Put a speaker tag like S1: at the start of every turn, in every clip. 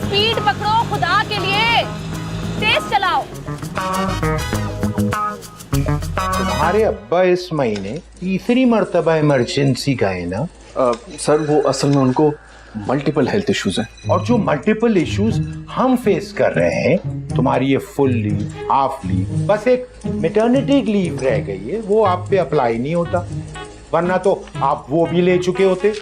S1: Speed पकड़ो खुदा के लिए, तेज चलाओ।
S2: तुम्हारे अब्बा इस महीने तीसरी मर्तबा इमरजेंसी गए ना?
S3: सर वो असल में उनको मल्टीपल हेल्थ इश्यूज हैं।
S2: और जो मल्टीपल इश्यूज हम फेस कर रहे हैं, तुम्हारी ये फुल लीव, हाफ लीव, बस एक मैटरनिटी लीव रह गई है, वो आप पे अप्लाई नहीं होता, वरना तो आप वो भी ले चुके होते।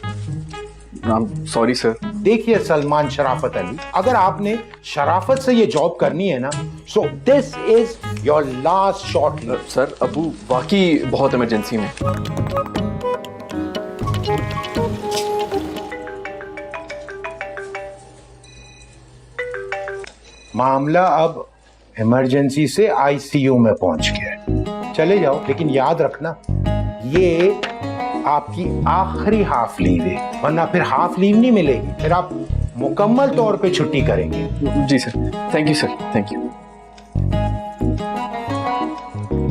S3: Sorry sir.
S2: देखिए सलमान शराफत अली, अगर आपने शराफत से ये जॉब करनी है ना, so this is your last shot.
S3: Sir Abu वाकई बहुत इमरजेंसी में।
S2: मामला अब इमरजेंसी से आईसीयू में पहुंच गया। चले जाओ, लेकिन याद रखना ये आपकी आखिरी हाफ लीव है, वरना फिर हाफ लीव नहीं मिलेगी, फिर आप मुकम्मल तौर पे छुट्टी करेंगे।
S3: जी sir, thank you sir, thank you.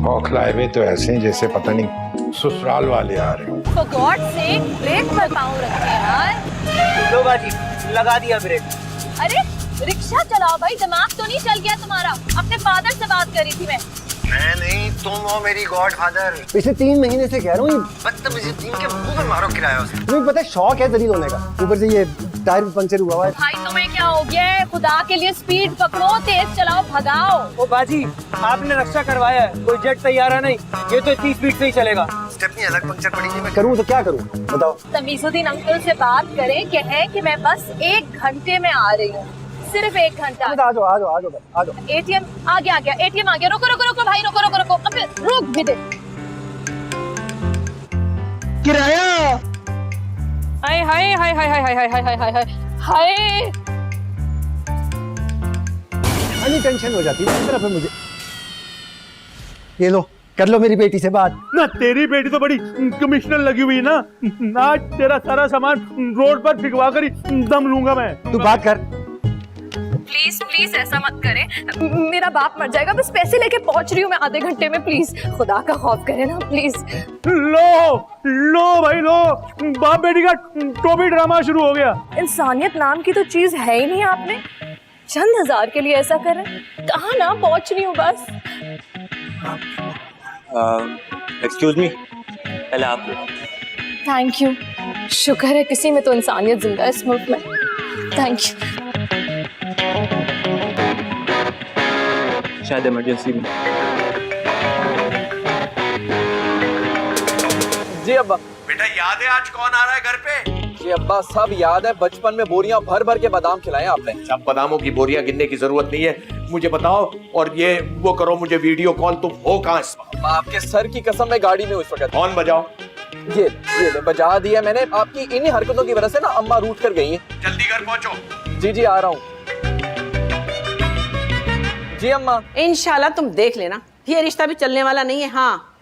S2: हौखलाए हुए तो ऐसे हैं जैसे पता नहीं ससुराल वाले आ रहे हो।
S1: For God's sake, ब्रेक पर पाँव रखे यार।
S4: लो बाजी, लगा दिया ब्रेक।
S1: अरे रिक्शा चलाओ भाई, दिमाग तो नहीं चल गया तुम्हारा? अपने फादर से बात करी थी मैं
S4: नहीं, तुम हो मेरी गॉड फादर।
S5: पिछले 3 महीने से कह रहा हूँ,
S4: बदतमीजी तीन के मुंह पे मारो किराया उसे।
S5: तुम्हें पता है शौक है दलील होने का, ऊपर से ये टायर भी पंचर हुआ है।
S1: भाई तुम्हें क्या हो गया है? खुदा के लिए स्पीड पकड़ो, तेज चलाओ, भगाओ।
S4: ओ बाजी, आपने रक्षा करवाया है, कोई जेट तैयार है नहीं, ये तो इतनी स्पीड से ही चलेगा। स्टेपनी अलग पंचर पड़ी नहीं। मैं
S5: करूँ तो क्या करूँ बताओ?
S1: तमीजुद्दीन अंकल से बात करें, कहें कि मैं बस 1 घंटे में आ रही हूँ, सिर्फ 1 घंटा।
S5: आ जाओ आ जाओ आ जाओ आ जाओ।
S1: एटीएम आ गया एटीएम आ गया। रुको रुको रुको भाई, रुको रुको रुको, अबे रुक भी दे।
S4: किराया।
S1: हाय हाय हाय हाय हाय हाय हाय हाय हाय हाय हाय।
S5: अन्य टेंशन हो जाती है तरफ मुझे। ये लो, कर लो मेरी बेटी से बात।
S6: ना तेरी बेटी तो बड़ी कमिश्नर लगी हुई है ना, आज तेरा सारा सामान रोड पर फिकवा कर ही दम लूंगा मैं।
S5: तू बात कर।
S1: प्लीज प्लीज ऐसा मत करें, मेरा बाप मर जाएगा। बस पैसे लेके पहुंच रही हूँ मैं आधे घंटे में, प्लीज खुदा का खौफ करें ना प्लीज।
S6: लो लो भाई लो, बाप बेटी का टोपी ड्रामा शुरू हो गया।
S1: इंसानियत नाम की तो चीज है ही नहीं, आपने चंद हजार के लिए ऐसा करें। कहाँ ना पहुंच रही हूँ बस।
S4: एक्सक्यूज मी, पहले आप।
S1: थैंक यू, शुक्र है किसी में तो इंसानियत जिंदा है इस मुल्क में। Thank you.
S3: शायद इमरजेंसी में।
S7: जी अब्बा।
S8: बेटा याद है आज कौन आ रहा है घर पे?
S7: जी अब्बा सब याद है, बचपन में बोरियां भर भर के बादाम खिलाए आपने।
S8: सब बादामों की बोरियां गिनने की जरूरत नहीं है, मुझे बताओ। और ये वो करो मुझे वीडियो कॉल, तुम हो कहाँ इस वक्त?
S7: आपके सर की कसम मैं गाड़ी में उस वक्त।
S8: कौन बजाओ?
S7: ये बजा दिया मैंने। आपकी इन्हीं हरकतों की वजह से ना अम्मा रूठ कर गई हैं।
S8: जल्दी घर पहुंचो।
S7: जी जी आ रहा हूँ। जी अम्मा।
S9: इंशाल्लाह तुम देख लेना, ये रिश्ता भी चलने वाला नहीं है। हाँ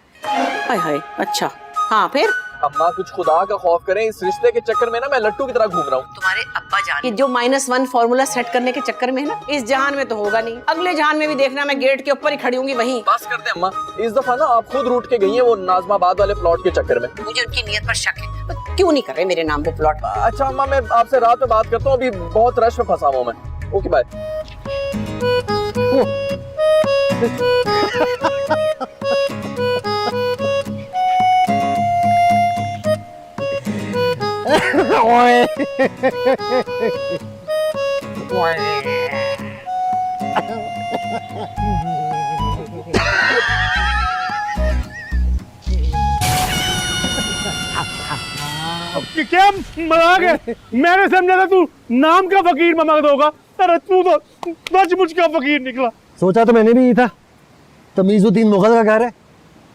S9: हाय हाय, अच्छा हाँ फिर?
S7: अम्मा कुछ खुदा का खौफ करें, इस रिश्ते के चक्कर में ना मैं लट्टू की तरह घूम रहा हूँ।
S9: तुम्हारे अब्बा जान ये जो -1 फॉर्मूला सेट करने के चक्कर में है ना, इस जहान में तो होगा नहीं, अगले जहान में भी देखना मैं गेट के ऊपर ही खड़ी होंगी वहीं।
S7: बस कर दे अम्मा, इस दफा ना आप खुद रूठ के गई हैं वो नाजमाबाद वाले प्लॉट के चक्कर में।
S9: मुझे उनकी नीयत पर शक है, तो क्यों नहीं कर रहे मेरे नाम वो प्लॉट?
S7: अच्छा अम्मा मैं आपसे रात में बात करता हूँ, अभी बहुत रश में फंसा हुआ मैं। Okay bye.
S6: क्या मजाक है? मैंने समझा था तू नाम का फकीर ममद होगा, अरे तू तो सचमुच का फकीर निकला।
S5: सोचा तो मैंने भी ही था, तमीजुद्दीन मुगल का घर है,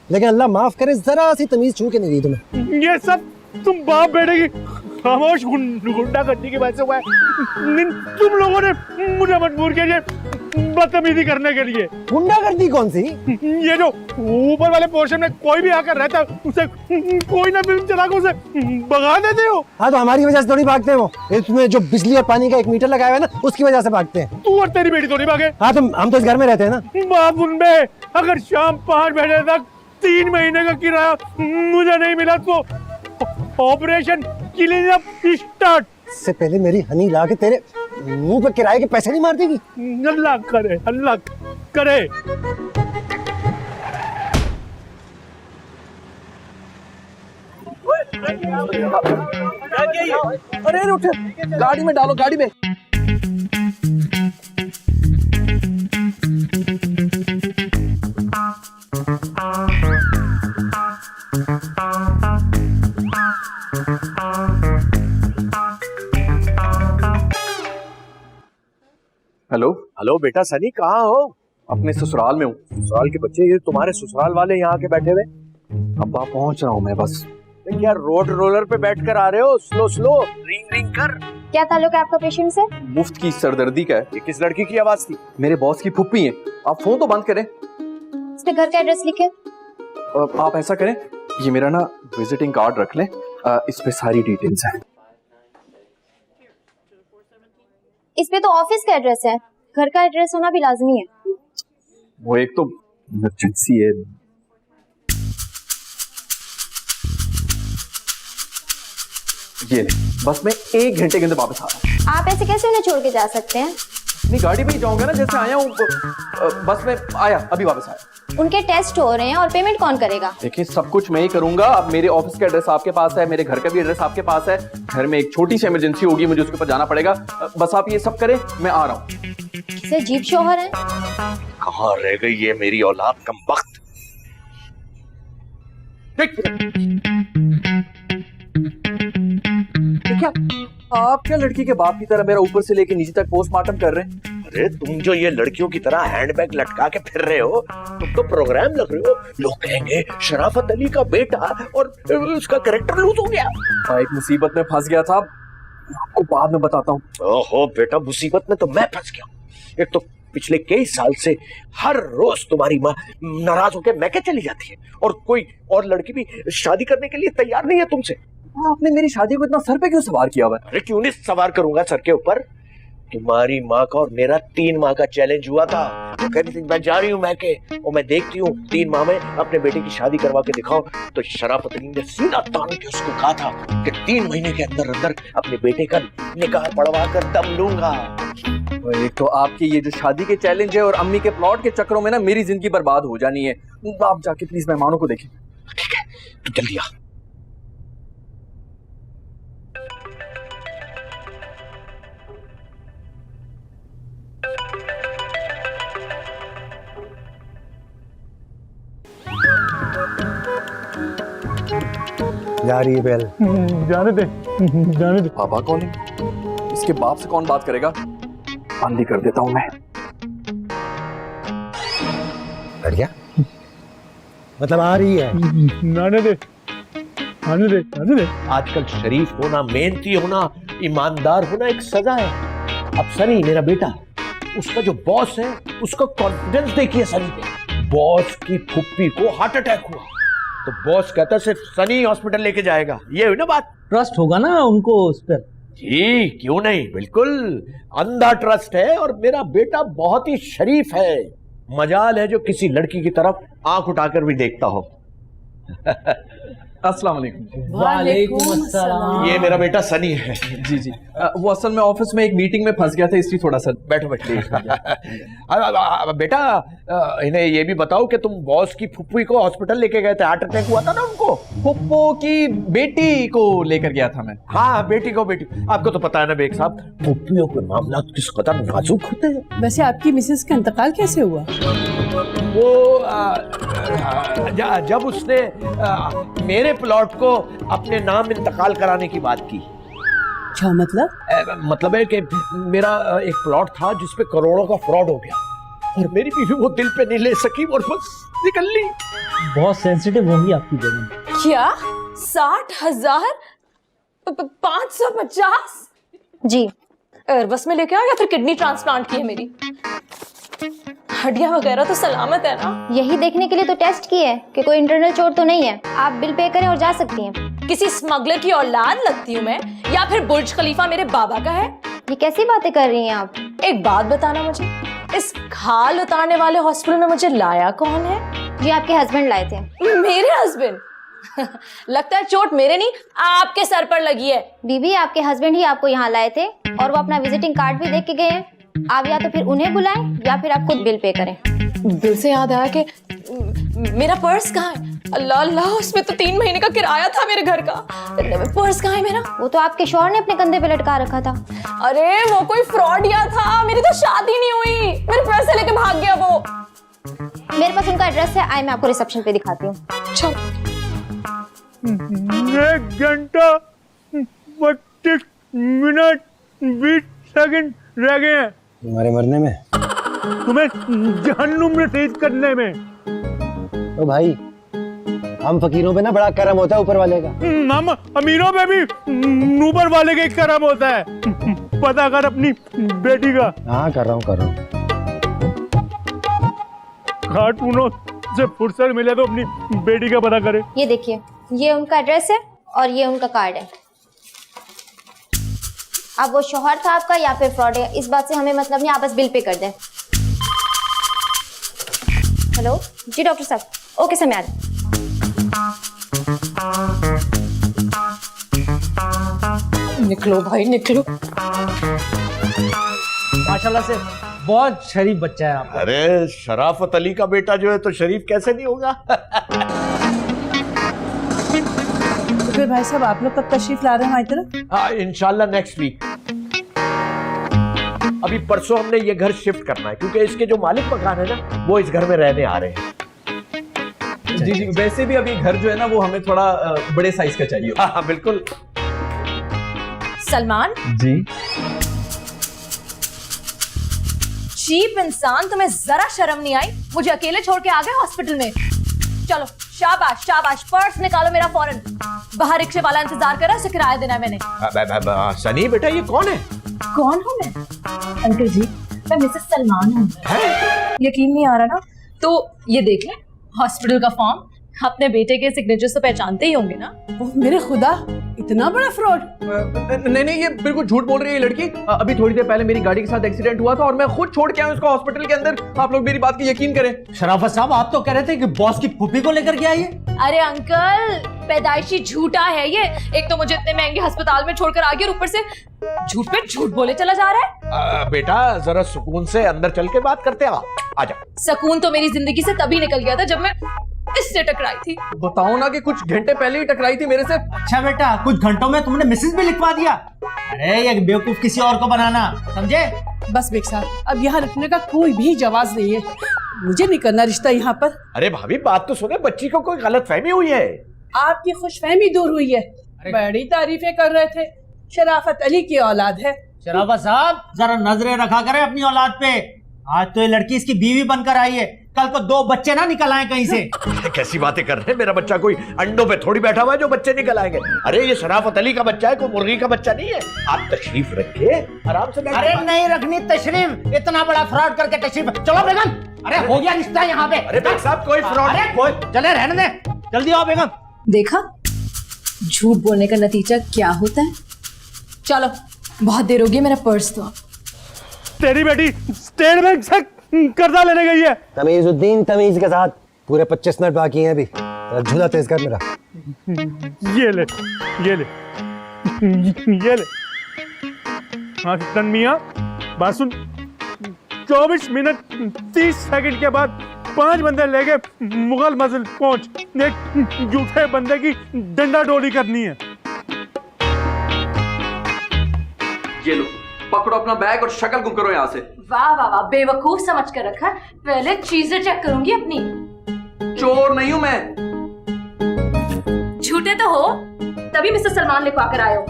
S5: लेकिन अल्लाह माफ करे जरा सी तमीज छू के नहीं दी तुम्हें।
S6: ये सब तुम बाप बेटे की खामोश गुंडागर्दी की वजह से हुआ है। तुम लोगों ने मुझे मजबूर किया ये बदतमीजी करने के लिए।
S5: गुंडागर्दी कौन सी?
S6: ये जो ऊपर वाले पोर्शन में कोई भी आकर रहता है उसे कोई ना फिल्म चला के उसे भगा देते हो।
S5: हाँ तो हमारी वजह से थोड़ी भागते हैं वो, इसमें जो बिजली और पानी का 1 मीटर लगाया हुआ है ना, उसकी वजह से भागते हैं।
S6: तू और तेरी बेटी तो नहीं भागे।
S5: हाँ तो हम तो इस घर में रहते हैं ना।
S6: बात सुन बे, अगर शाम 5 बजे तक 3 महीने का किराया मुझे नहीं मिला तो ऑपरेशन क्लीन अप स्टार्ट।
S5: इससे पहले मेरी हनी ला के तेरे मुंह पे किराए के पैसे नहीं मार देगी?
S6: अल्लाह करे, अल्लाह करे।
S7: अरे उठ, गाड़ी में डालो, गाड़ी में। हेलो
S8: हेलो बेटा सनी, कहाँ हो?
S7: अपने ससुराल में हूँ।
S8: ससुराल के बच्चे, ये तुम्हारे ससुराल वाले यहाँ के बैठे हुए?
S7: अब्बा पहुंच रहा हूँ मैं बस।
S8: क्या रोड रोलर पे बैठ कर आ रहे हो? स्लो स्लो, रिंग रिंग कर।
S1: क्या ताल्लुक है आपका पेशेंट से?
S7: मुफ्त की सरदर्दी का है।
S8: ये किस लड़की की आवाज थी?
S7: मेरे बॉस की फुप्पी है। आप फोन तो बंद करें।
S1: इसके घर का एड्रेस लिखे।
S7: आप ऐसा करें, ये मेरा ना विजिटिंग कार्ड रख लें, इस पे सारी डिटेल्स हैं।
S1: इस पे तो ऑफिस का एड्रेस है, घर का एड्रेस होना भी लाजमी है।
S7: वो एक तो इमरजेंसी है। ये बस मैं 1 घंटे के अंदर वापस आ रहा हूँ।
S1: आप ऐसे कैसे उन्हें छोड़ के जा सकते हैं?
S7: नहीं, गाड़ी में ही जाऊंगा ना, जैसे आया हूँ बस में आया, अभी वापस आया।
S1: उनके टेस्ट हो रहे हैं और पेमेंट कौन करेगा?
S7: देखिए सब कुछ मैं ही करूंगा। अब मेरे ऑफिस का एड्रेस आपके पास है, मेरे घर का भी एड्रेस आपके पास है। घर में एक छोटी सी इमरजेंसी होगी, मुझे उसके ऊपर जाना पड़ेगा। बस आप ये सब करें, मैं आ रहा हूँ।
S1: से जीप शोहर है।
S8: कहाँ रह गई ये मेरी औलाद कमबख्त?
S7: क्या आप क्या लड़की के बाप की तरह मेरा ऊपर से लेके नीचे तक पोस्टमार्टम कर रहे हैं?
S8: अरे तुम जो ये लड़कियों की तरह हैंडबैग लटका के फिर रहे हो, तुम तो प्रोग्राम लग रहे हो। लोग कहेंगे शराफत अली का बेटा और उसका कैरेक्टर लूज हो गया।
S7: एक मुसीबत में फंस गया था, आपको बाद में बताता हूँ।
S8: ओहो बेटा, मुसीबत में तो मैं फंस गया हूँ। एक तो पिछले कई साल से हर रोज तुम्हारी माँ नाराज होकर मैके चली जाती है और कोई और लड़की भी शादी करने के लिए तैयार नहीं है तुमसे।
S7: आपने मेरी शादी को इतना सर पे क्यों सवार किया हुआ है?
S8: अरे क्यों नहीं सवार करूंगा सर के ऊपर। तुम्हारी माँ का और मेरा 3 माह का चैलेंज हुआ था। वो कह रही थी मैं जा रही हूँ मैके और मैं देखती हूँ 3 माह में अपने बेटे की शादी करवा के दिखाओ। तो शराफत अली ने सीधा तान के उसको कहा था कि 3 महीने के अंदर अंदर अपने बेटे का निकाह पढ़वा कर दम लूंगा।
S7: एक तो आपकी ये जो शादी के चैलेंज है और अम्मी के प्लॉट के चक्करों में ना मेरी जिंदगी बर्बाद हो जानी है। आप जाके प्लीज मेहमानों को देखें।
S8: ठीक है, तू जल्दी आ।
S5: जा रही है बेल।
S6: जाने दे, जाने दे।
S7: पापा कौन है? इसके बाप से कौन बात करेगा? बंद ही कर देता हूं मैं।
S5: बढ़िया, मतलब आ रही है।
S6: जाने दे, आने दे, आने दे।
S8: आजकल शरीफ होना, मेहनती होना, ईमानदार होना एक सजा है। अब सनी मेरा बेटा, उसका जो बॉस है उसका कॉन्फिडेंस देखिए सनी पे। बॉस की फुप्पी को हार्ट अटैक हुआ तो बॉस कहता सिर्फ सनी हॉस्पिटल लेके जाएगा। ये हुई ना बात।
S4: ट्रस्ट होगा ना उनको उस पर।
S8: जी क्यों नहीं, बिल्कुल अंधा ट्रस्ट है। और मेरा बेटा बहुत ही शरीफ है। मजाल है जो किसी लड़की की तरफ आंख उठाकर भी देखता हो।
S7: अस्सलाम वालेकुम।
S4: वालेकुम अस्सलाम।
S8: ये मेरा बेटा सनी है।
S7: जी जी, वो असल में ऑफिस में एक मीटिंग में फंस गया था, इसलिए थोड़ा सा।
S8: बैठो बैठो। बेटा इन्हें ये भी बताओ कि तुम बॉस की फुप्पी को हॉस्पिटल लेके गए थे, हार्ट अटैक हुआ था ना उनको।
S7: फुप्पो की बेटी को लेकर गया था मैं।
S8: हाँ बेटी को, बेटी। आपको तो पता है ना बेग साहब, फुप्पियों के मामला किस कदर नाजुक होते हैं।
S9: वैसे आपकी मिसेस का इंतकाल कैसे हुआ?
S8: वो जब उसने मेरे प्लॉट को अपने नाम इंतकाल कराने की बात की।
S9: क्या मतलब?
S8: मतलब है कि मेरा एक प्लॉट था जिसपे करोड़ों का फ्रॉड हो गया और मेरी बीवी वो दिल पे नहीं ले सकी और बस निकल ली।
S4: बहुत सेंसिटिव होंगी आपकी बेगम।
S1: क्या 60,000? 550?
S10: जी।
S1: एयरबस में लेके आओ या फिर किडनी ट्रांसप्लांट की है मेरी? हड्डियां वगैरह तो सलामत है ना?
S10: यही देखने के लिए तो टेस्ट की है कि कोई इंटरनल चोट तो नहीं है। आप बिल पे करें और जा सकती हैं।
S1: किसी स्मगलर की औलाद लगती हूँ मैं, या फिर बुर्ज खलीफा मेरे बाबा का है?
S10: ये कैसी बातें कर रही हैं आप?
S1: एक बात बताना मुझे, इस खाल उतारने वाले हॉस्पिटल में मुझे लाया कौन है?
S10: जी आपके हस्बैंड लाए थे।
S1: मेरे हस्बैंड? लगता है चोट मेरे नहीं आपके सर पर लगी है।
S10: बीबी आपके हस्बैंड ही आपको यहाँ लाए थे और वो अपना विजिटिंग कार्ड भी देख के गए हैं। आप या तो फिर उन्हें बुलाएं या फिर आप खुद बिल पे करें।
S1: दिल से याद आया कि मेरा पर्स कहाँ है? अल्लाह अल्लाह, उसमें तो 3 महीने का किराया था मेरे घर का। पर्स कहाँ है मेरा?
S10: वो तो आपके शौहर ने अपने कंधे पे लटका रखा था।
S1: अरे वो कोई फ्रॉडिया था, मेरी तो शादी नहीं हुई, मेरे पैसे लेके भाग गया वो।
S10: मेरे पास उनका एड्रेस है, आए मैं आपको रिसेप्शन पे दिखाती हूँ।
S1: चलो।
S6: 1 घंटा 32 मिनट 20 सेकंड रह गए हैं
S5: तुम्हारे मरने में,
S6: तुम्हें जहन्नुम रसीद करने में।
S5: तो भाई हम फकीरों पे ना बड़ा करम होता है ऊपर वाले का।
S6: हम अमीरों पे भी ऊपर वाले का एक करम होता है। पता कर अपनी बेटी का।
S5: हाँ कर रहा हूँ।
S6: कार्टूनों से फुर्सत मिले तो अपनी बेटी का पता करे।
S10: ये देखिए, ये उनका एड्रेस है और ये उनका कार्ड है। अब वो शौहर था आपका या फिर फ्रॉड है, इस बात से हमें मतलब नहीं, आप बस बिल पे कर दें। हेलो जी डॉक्टर साहब, ओके सर मैं आ रही हूं।
S1: निकलो भाई निकलो।
S4: माशाल्लाह से बहुत शरीफ बच्चा है आप।
S8: अरे शराफत अली का बेटा जो है तो शरीफ कैसे नहीं होगा?
S9: तो फिर भाई साहब आप लोग कब तशरीफ ला रहे हैं हमारी तरफ?
S8: हाँ इंशाल्लाह नेक्स्ट वीक। अभी परसों हमने ये घर शिफ्ट करना है क्योंकि इसके जो मालिक मकान है ना वो इस घर में रहने आ रहे हैं।
S7: जी जी, वैसे भी अभी घर जो है ना वो हमें थोड़ा बड़े साइज का चाहिए।
S8: हाँ बिल्कुल।
S1: सलमान
S7: जी
S1: चीप इंसान, तुम्हें जरा शर्म नहीं आई? मुझे अकेले छोड़ के आ गए हॉस्पिटल में। चलो शाबाश शाबाश, पर्स निकालो मेरा फौरन। बाहर रिक्शे वाला इंतजार कर रहा है, उसे किराया देना है मैंने।
S8: सनी बेटा ये कौन है?
S1: कौन हूँ मैं? अंकल जी मैं मिसेस सलमान हूँ। यकीन नहीं आ रहा ना? तो ये देख लें हॉस्पिटल का फॉर्म, अपने बेटे के सिग्नेचर से पहचानते ही होंगे ना?
S9: ओह मेरे खुदा, इतना बड़ा फ्रॉड!
S7: नहीं नहीं, ये बिल्कुल झूठ बोल रही है ये लड़की। अभी थोड़ी देर पहले मेरी गाड़ी के साथ एक्सीडेंट हुआ था और मैं खुद छोड़ के आया उसको हॉस्पिटल के अंदर। आप लोग मेरी बात की यकीन करें।
S4: शराफत साहब आप तो कह रहे थे कि बॉस की फूफी को लेकर के आइए।
S1: अरे अंकल पैदाइशी झूठा है ये। एक तो मुझे इतने महंगे अस्पताल में छोड़कर आ गया और ऊपर से झूठ पे झूठ बोले चला जा रहा है।
S8: बेटा जरा सुकून से अंदर चल के बात करते हैं। आजा।
S1: सुकून तो मेरी जिंदगी से तभी निकल गया था जब मैं इससे टकराई थी।
S7: बताओ ना कि कुछ घंटे पहले ही टकराई थी मेरे से।
S4: अच्छा बेटा, कुछ घंटों में तुमने मिसेज भी लिखवा दिया। अरे ये बेवकूफ किसी और को बनाना, समझे?
S9: बस बेग साहब अब यहाँ रुकने का कोई भी जवाब नहीं है, मुझे नहीं करना रिश्ता यहाँ पर।
S8: अरे भाभी बात तो सुने, बच्ची को कोई गलत फहमी हुई है।
S9: आपकी खुशफहमी दूर हुई है। बड़ी तारीफें कर रहे थे, शराफत अली की औलाद है।
S4: शराफत साहब जरा नजरें रखा करें अपनी औलाद पे। आज तो ये लड़की इसकी बीवी बनकर आई है, कल को 2 बच्चे ना निकल आए कहीं से।
S8: कैसी बातें कर रहे हैं? मेरा बच्चा कोई अंडों पे थोड़ी बैठा हुआ है जो बच्चे निकल आएंगे। अरे ये शराफत अली का बच्चा है, कोई मुर्गी का बच्चा नहीं है। आप तशरीफ रखिए, आराम से बैठिए।
S4: अरे नहीं रखनी तशरीफ, इतना बड़ा फ्रॉड करके तशरीफ। चलो बेगम, अरे हो गया रिश्ता यहाँ पे।
S8: अरे बेग साहब कोई फ्रॉड।
S4: अरे कोई चले रहने दे, जल्दी आओ बेगम।
S1: देखा झूठ बोलने का नतीजा क्या होता है। चलो बहुत देर हो गई, मेरा पर्स दो।
S6: तेरी बेटी स्टेट बैंक से कर्जा लेने गई है।
S5: तमीजुद्दीन तमीज के साथ पूरे 25 मिनट बाकी हैं अभी। झूला तेज कर मेरा।
S6: ये ले ये ले ये ले। हाँ तनमिया बात सुन, 24 मिनट 30 सेकंड के बाद 5 बंदे लेके मुगल मस्जिद पहुंच, एक झूठे बंदे की डंडा डोली करनी है।
S7: ये लो पकड़ो अपना बैग और शक्ल गुम करो यहाँ से।
S1: वाह वाह वाह, बेवकूफ समझ कर रखा। पहले चीजें चेक करूंगी अपनी।
S7: चोर नहीं हूं मैं।
S1: झूठे तो हो, तभी मिस्टर सलमान लिखवा कर आए हो।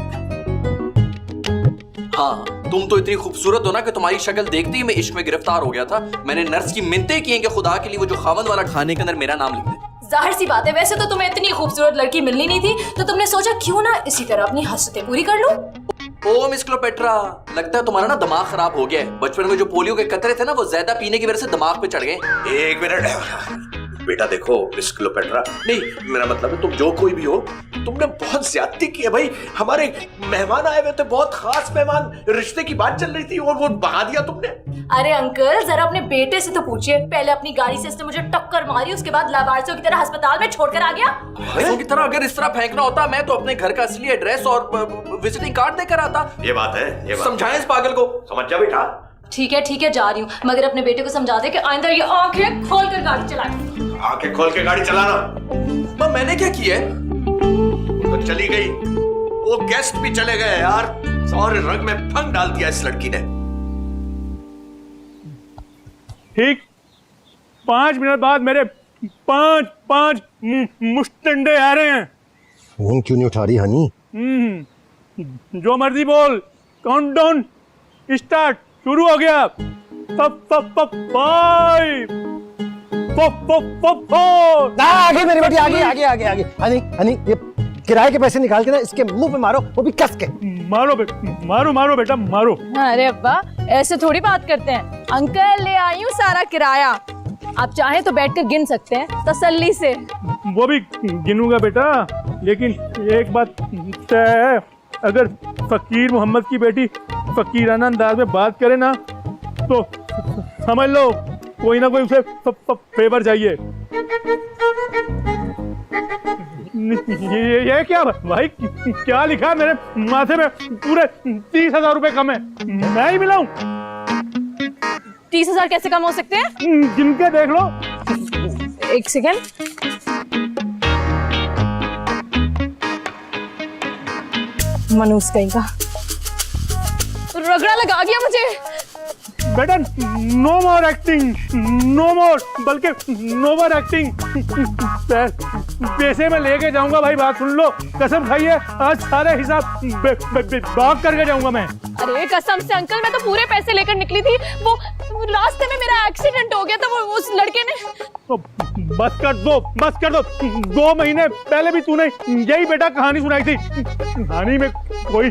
S7: हाँ तुम तो इतनी खूबसूरत हो ना कि तुम्हारी शक्ल देखते ही मैं इश्क में गिरफ्तार हो गया था। मैंने नर्स की मिन्नतें की हैं कि खुदा के लिए वो जो खावंद वाला खाने के अंदर मेरा नाम लिख दे।
S1: जाहिर सी बात है, वैसे तो तुम्हें इतनी खूबसूरत लड़की मिलनी नहीं थी, तो तुमने सोचा क्यों ना इसी तरह अपनी हसरतें पूरी कर लूं।
S7: ओ मिस क्लोपेट्रा, लगता है तुम्हारा ना दिमाग खराब हो गया है। बचपन में जो पोलियो के कतरे थे ना, वो ज्यादा पीने की वजह से दिमाग पे चढ़ गए।
S8: एक मिनट बेटा, देखो मिस क्लोपेट्रा, नहीं मेरा मतलब है तुम जो कोई भी हो, तुमने बहुत ज्यादती की है भाई। हमारे मेहमान आए हुए थे, बहुत खास मेहमान, रिश्ते की बात चल रही थी और वो बहा दिया तुमने।
S1: अरे अंकल, जरा अपने बेटे से तो पूछिए, पहले अपनी गाड़ी से इसने मुझे टक्कर मारी, उसके बाद लावारिसों की तरह अस्पताल में छोड़कर आ गया।
S7: लावारिसों की तरह अगर इस तरह फेंकना होता, मैं तो अपने घर का असली एड्रेस और विजिटिंग कार्ड देकर आता।
S8: ये बात है, ये बात।
S7: समझाएं इस पागल को।
S8: समझ जा बेटा।
S1: ठीक है, जा रही हूँ, मगर अपने बेटे को समझा दे कि आइंदा ये आंखें खोल कर गाड़ी चलाए।
S8: आंखें खोल के गाड़ी चलाना।
S7: पर मैंने क्या किया है?
S8: वो तो चली गई, वो गेस्ट भी चले गए यार, सारे रंग में भंग डाल दिया इस लड़की ने।
S6: ठीक 5 मिनट बाद मेरे पांच मुस्टंडे आ रहे हैं।
S5: फोन क्यों नहीं उठा रही हनी?
S6: जो मर्जी बोल, काउंटडाउन स्टार्ट, शुरू हो गया। 5
S5: आगे मेरी बेटी, आगे। हनी ये किराए के पैसे निकाल के ना इसके मुंह पे मारो, वो भी कस के।
S6: मारो बेटा मारो।
S1: अरे अब्बा, ऐसे थोड़ी बात करते हैं। अंकल ले आई हूँ सारा किराया, आप चाहें तो बैठकर गिन सकते हैं तसल्ली से।
S6: वो भी गिनूंगा बेटा, लेकिन एक बात तय है, अगर फकीर मोहम्मद की बेटी फकीराना अंदाज में बात करे ना, तो समझ लो कोई ना कोई उसे फेवर चाहिए। ये क्या भाई, क्या लिखा है मेरे माथे में? पूरे 30,000 रुपए कम है, मैं ही मिला हूँ।
S1: 30,000 कैसे कम हो सकते हैं?
S6: गिन के देख लो।
S1: एक सेकेंड, मनूस कहीं का रगड़ा लगा गया मुझे।
S6: बेटा नो मोर एक्टिंग, नो मोर, बल्कि नो मोर एक्टिंग। पैसे में लेके जाऊंगा भाई, बात सुन लो, कसम खाइए, आज सारे हिसाब भाग करके जाऊंगा मैं।
S1: अरे कसम से अंकल, मैं तो पूरे पैसे लेकर निकली थी, वो रास्ते में मेरा एक्सीडेंट हो गया था, वो उस लड़के ने।
S6: तो बस कर दो। 2 महीने पहले भी तूने यही बेटा कहानी सुनाई थी, कहानी में कोई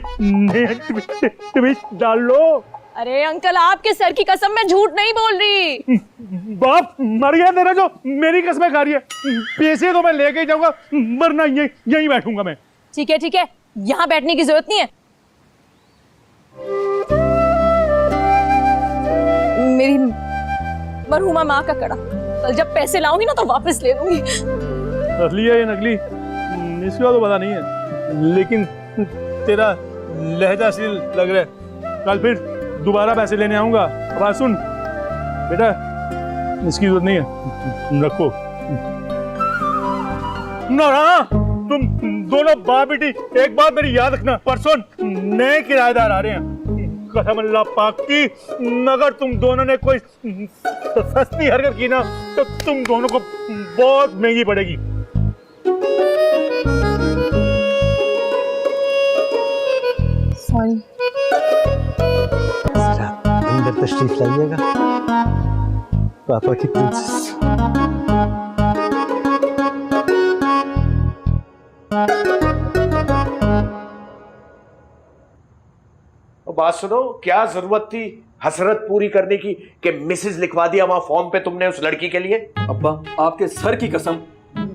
S6: ट्विस्ट डाल लो।
S1: अरे अंकल, आपके सर की कसम, मैं झूठ नहीं बोल रही।
S6: बाप मर गया तेरा जो मेरी कसमें खा रही है। पैसे तो मैं लेके ही जाऊंगा, वरना यहीं बैठूंगा मैं।
S1: ठीक है, यहाँ बैठने की जरूरत नहीं है। मेरी मरहुमा माँ का कड़ा, कल जब पैसे लाऊंगी ना तो वापस ले दूंगी।
S6: असली है या नकली इसका तो पता नहीं है, लेकिन तेरा लहजा सी लग रहा है। कल फिर दोबारा पैसे लेने आऊंगा। अब सुन बेटा, इसकी जरूरत नहीं है, रखो। ना तुम दोनों बाप बेटी, एक बात मेरी याद रखना, परसों नए किराएदार आ रहे हैं। कसम अल्लाह पाक की, अगर तुम दोनों ने कोई सस्ती हरकत की ना, तो तुम दोनों को बहुत महंगी पड़ेगी।
S1: सॉरी।
S5: अंदर तशरीफ लाइएगा, पापा की प्रिंसेस।
S8: बात सुनो, क्या जरूरत थी हसरत पूरी करने की कि मिसेज लिखवा दिया वहां फॉर्म पे तुमने उस लड़की के लिए?
S7: अब्बा आपके सर की कसम,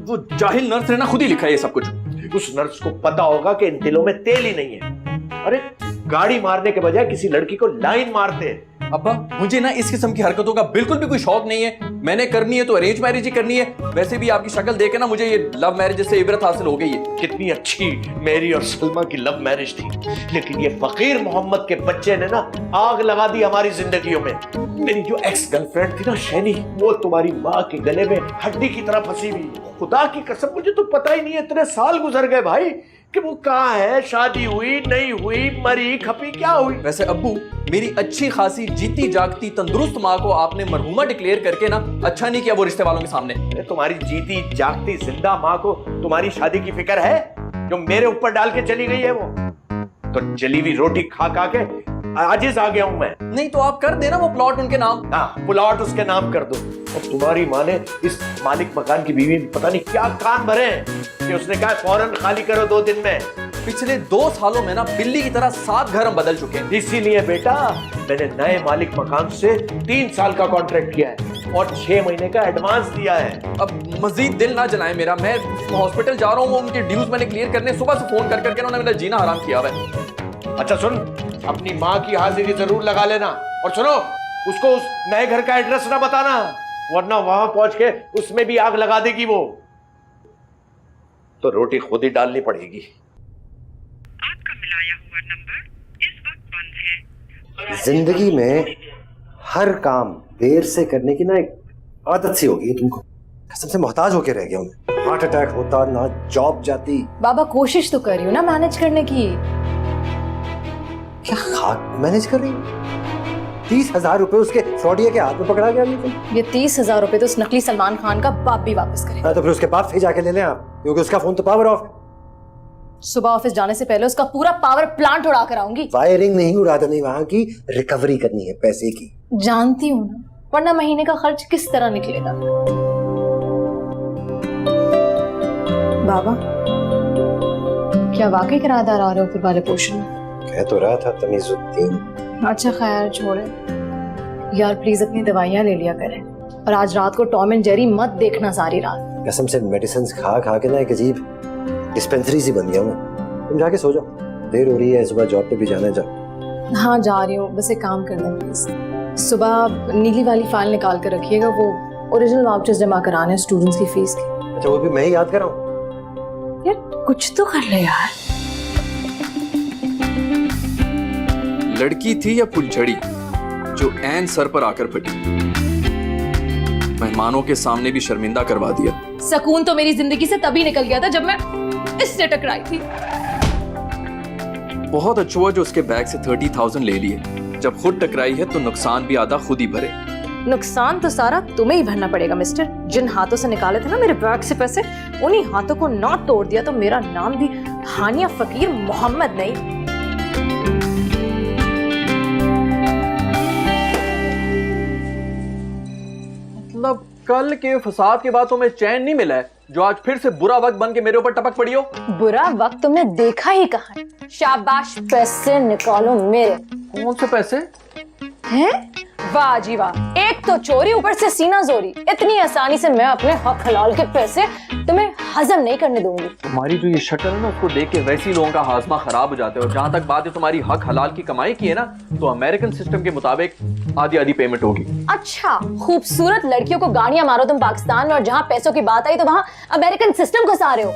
S7: वो जाहिल नर्स ने ना खुद ही लिखा है ये सब कुछ।
S8: उस नर्स को पता होगा कि इन दिलों में तेल ही नहीं है। अरे गाड़ी मारने के बजाय किसी लड़की को लाइन मारते हैं।
S7: अब्बा मुझे ना इस किस्म की हरकतों का बिल्कुल भी कोई शौक नहीं है। मैंने करनी है तो अरेंज मैरिज ही करनी है। वैसे भी आपकी शक्ल देख के ना मुझे ये लव मैरिज से इबरत हासिल हो गई है।
S8: कितनी अच्छी मेरी और सलमा की लव मैरिज थी, लेकिन ये फकीर मोहम्मद के बच्चे ने ना आग लगा दी हमारी जिंदगियों में। मेरी जो एक्स गर्लफ्रेंड थी ना शैनी, वो तुम्हारी माँ के गले में हड्डी की तरह फंसी हुई। खुदा की कसम मुझे तो पता ही नहीं है, इतने साल गुजर गए भाई कि वो कहाँ है, शादी हुई नहीं हुई, मरी खपी क्या हुई।
S7: वैसे अब्बू, मेरी अच्छी खासी जीती जागती तंदुरुस्त माँ को आपने मरहुमा डिक्लेयर करके ना अच्छा नहीं किया वो रिश्ते वालों के सामने।
S8: तुम्हारी जीती जागती जिंदा माँ को तुम्हारी शादी की फिक्र है जो मेरे ऊपर डाल के चली गई है? वो तो जली हुई रोटी खा खा के आजिज आ गया हूं मैं।
S7: नहीं तो आप कर देना वो प्लॉट उनके नाम।
S8: हाँ, प्लॉट उसके नाम कर दो। और तुम्हारी माँ ने इस मालिक मकान की बीवी में पता नहीं क्या कान भरे हैं कि उसने कहा फौरन खाली करो 2 दिन में।
S7: पिछले 2 सालों में ना बिल्ली की तरह 7 घर हम बदल चुके हैं।
S8: इसीलिए बेटा मैंने नए मालिक मकान से 3 साल का कॉन्ट्रैक्ट किया है और 6 महीने का एडवांस दिया है।
S7: अब मजीद दिल ना जलाएं मेरा, मैं हॉस्पिटल जा रहा हूँ, वो उनके ड्यूज मैंने क्लियर करने, सुबह से फोन कर करके उन्होंने मेरा जीना हराम किया हुआ है।
S8: अच्छा सुन, अपनी माँ की हाजिरी जरूर लगा लेना और सुनो उसको उस नए घर का एड्रेस ना बताना, वरना वहां पहुंच के उसमें भी आग लगा देगी वो, तो रोटी खुद ही डालनी पड़ेगी।
S11: आपका मिलाया हुआ नंबर इस वक्त बंद है।
S5: जिंदगी में हर काम देर से करने की ना एक आदत सी होगी तुमको। कसम से मोहताज होके रह गया हूं। हार्ट अटैक होता ना, जॉब जाती।
S1: बाबा कोशिश तो कर रही हूँ ना मैनेज करने की।
S5: क्या खाक मैनेज कर रही हूँ? 30,000 रुपए उसके फ्रॉडिया के हाथ में पकड़ा गया तुम।
S1: ये 30,000 रुपए तो उस नकली सलमान खान का बाप भी वापस करेगा।
S5: हाँ, तो फिर उसके बाप से जाके ले लें आप, क्योंकि उसका फोन तो पावर ऑफ है।
S1: सुबह ऑफिस जाने से पहले उसका पूरा पावर प्लांट उड़ा कर आऊंगी।
S5: वायरिंग नहीं उड़ा देनी, वहां की रिकवरी करनी है पैसे की।
S1: जानती हूँ ना, वरना महीने का खर्च किस तरह निकलेगा। बाबा क्या वाकई किराएदार आ रहे हो फिर वाले पोर्शन में?
S5: कह तो रहा था तमीजुद्दीन।
S1: अच्छा खैर छोड़े यार, प्लीज अपनी दवाइयाँ ले लिया करें और आज रात को टॉम एंड जेरी मत देखना सारी रात।
S5: कसम से मेडिसिन खा खा के ना एक अजीब डिस्पेंसरी सी बन गया हूँ। तुम जाके सो जाओ, देर हो रही है, सुबह जॉब पे भी जाना है। जाओ।
S1: हाँ जा रही हूँ, बस एक काम कर दें प्लीज। सुबह नीली वाली फाइल निकाल कर रखिएगा, वो ओरिजिनल वाउचर्स जमा कराने हैं स्टूडेंट्स की फीस के।
S5: अच्छा वो भी मैं ही याद कर रहा हूँ।
S1: यार कुछ तो कर ले यार।
S7: लड़की थी या फुलझड़ी जो ऐन सर पर आकर फटी, मेहमानों के सामने भी शर्मिंदा करवा दिया।
S1: सुकून तो मेरी जिंदगी से तभी निकल गया था जब मैं इससे टकराई थी।
S7: बहुत अच्छा हुआ जो उसके बैग से 30,000 ले लिए। जब खुद टकराई है तो नुकसान भी आधा खुद ही भरे।
S1: नुकसान तो सारा तुम्हें ही भरना पड़ेगा मिस्टर। जिन हाथों से निकाले थे ना मेरे बैग से पैसे, उन्हीं हाथों को ना तोड़ दिया तो मेरा नाम भी हानिया फकीर मोहम्मद नहीं।
S7: मतलब कल के फसाद के बाद तुम्हें चैन नहीं मिला है, जो आज फिर से बुरा वक्त बन के मेरे ऊपर टपक पड़ी हो।
S1: बुरा वक्त तुमने देखा ही कहाँ? शाबाश, पैसे निकालो मेरे।
S7: कौन से पैसे
S1: हैं? वाह जी वाह, एक तो चोरी ऊपर से सीना जोरी। इतनी आसानी से मैं अपने हक हलाल के पैसे तुम्हें हजम नहीं करने दूंगी।
S7: तुम्हारी जो ये शक्ल है ना, उसको देख के वैसे ही लोगों का हाजमा खराब हो जाता है। और जहां तक बात है तुम्हारी हक हलाल की कमाई की है ना, तो अमेरिकन सिस्टम के मुताबिक आधी आधी पेमेंट होगी।
S1: अच्छा, खूबसूरत लड़कियों को गाड़ियां मारो तुम पाकिस्तान में, और जहां पैसों की बात आई तो वहां अमेरिकन सिस्टम को सहारे हो।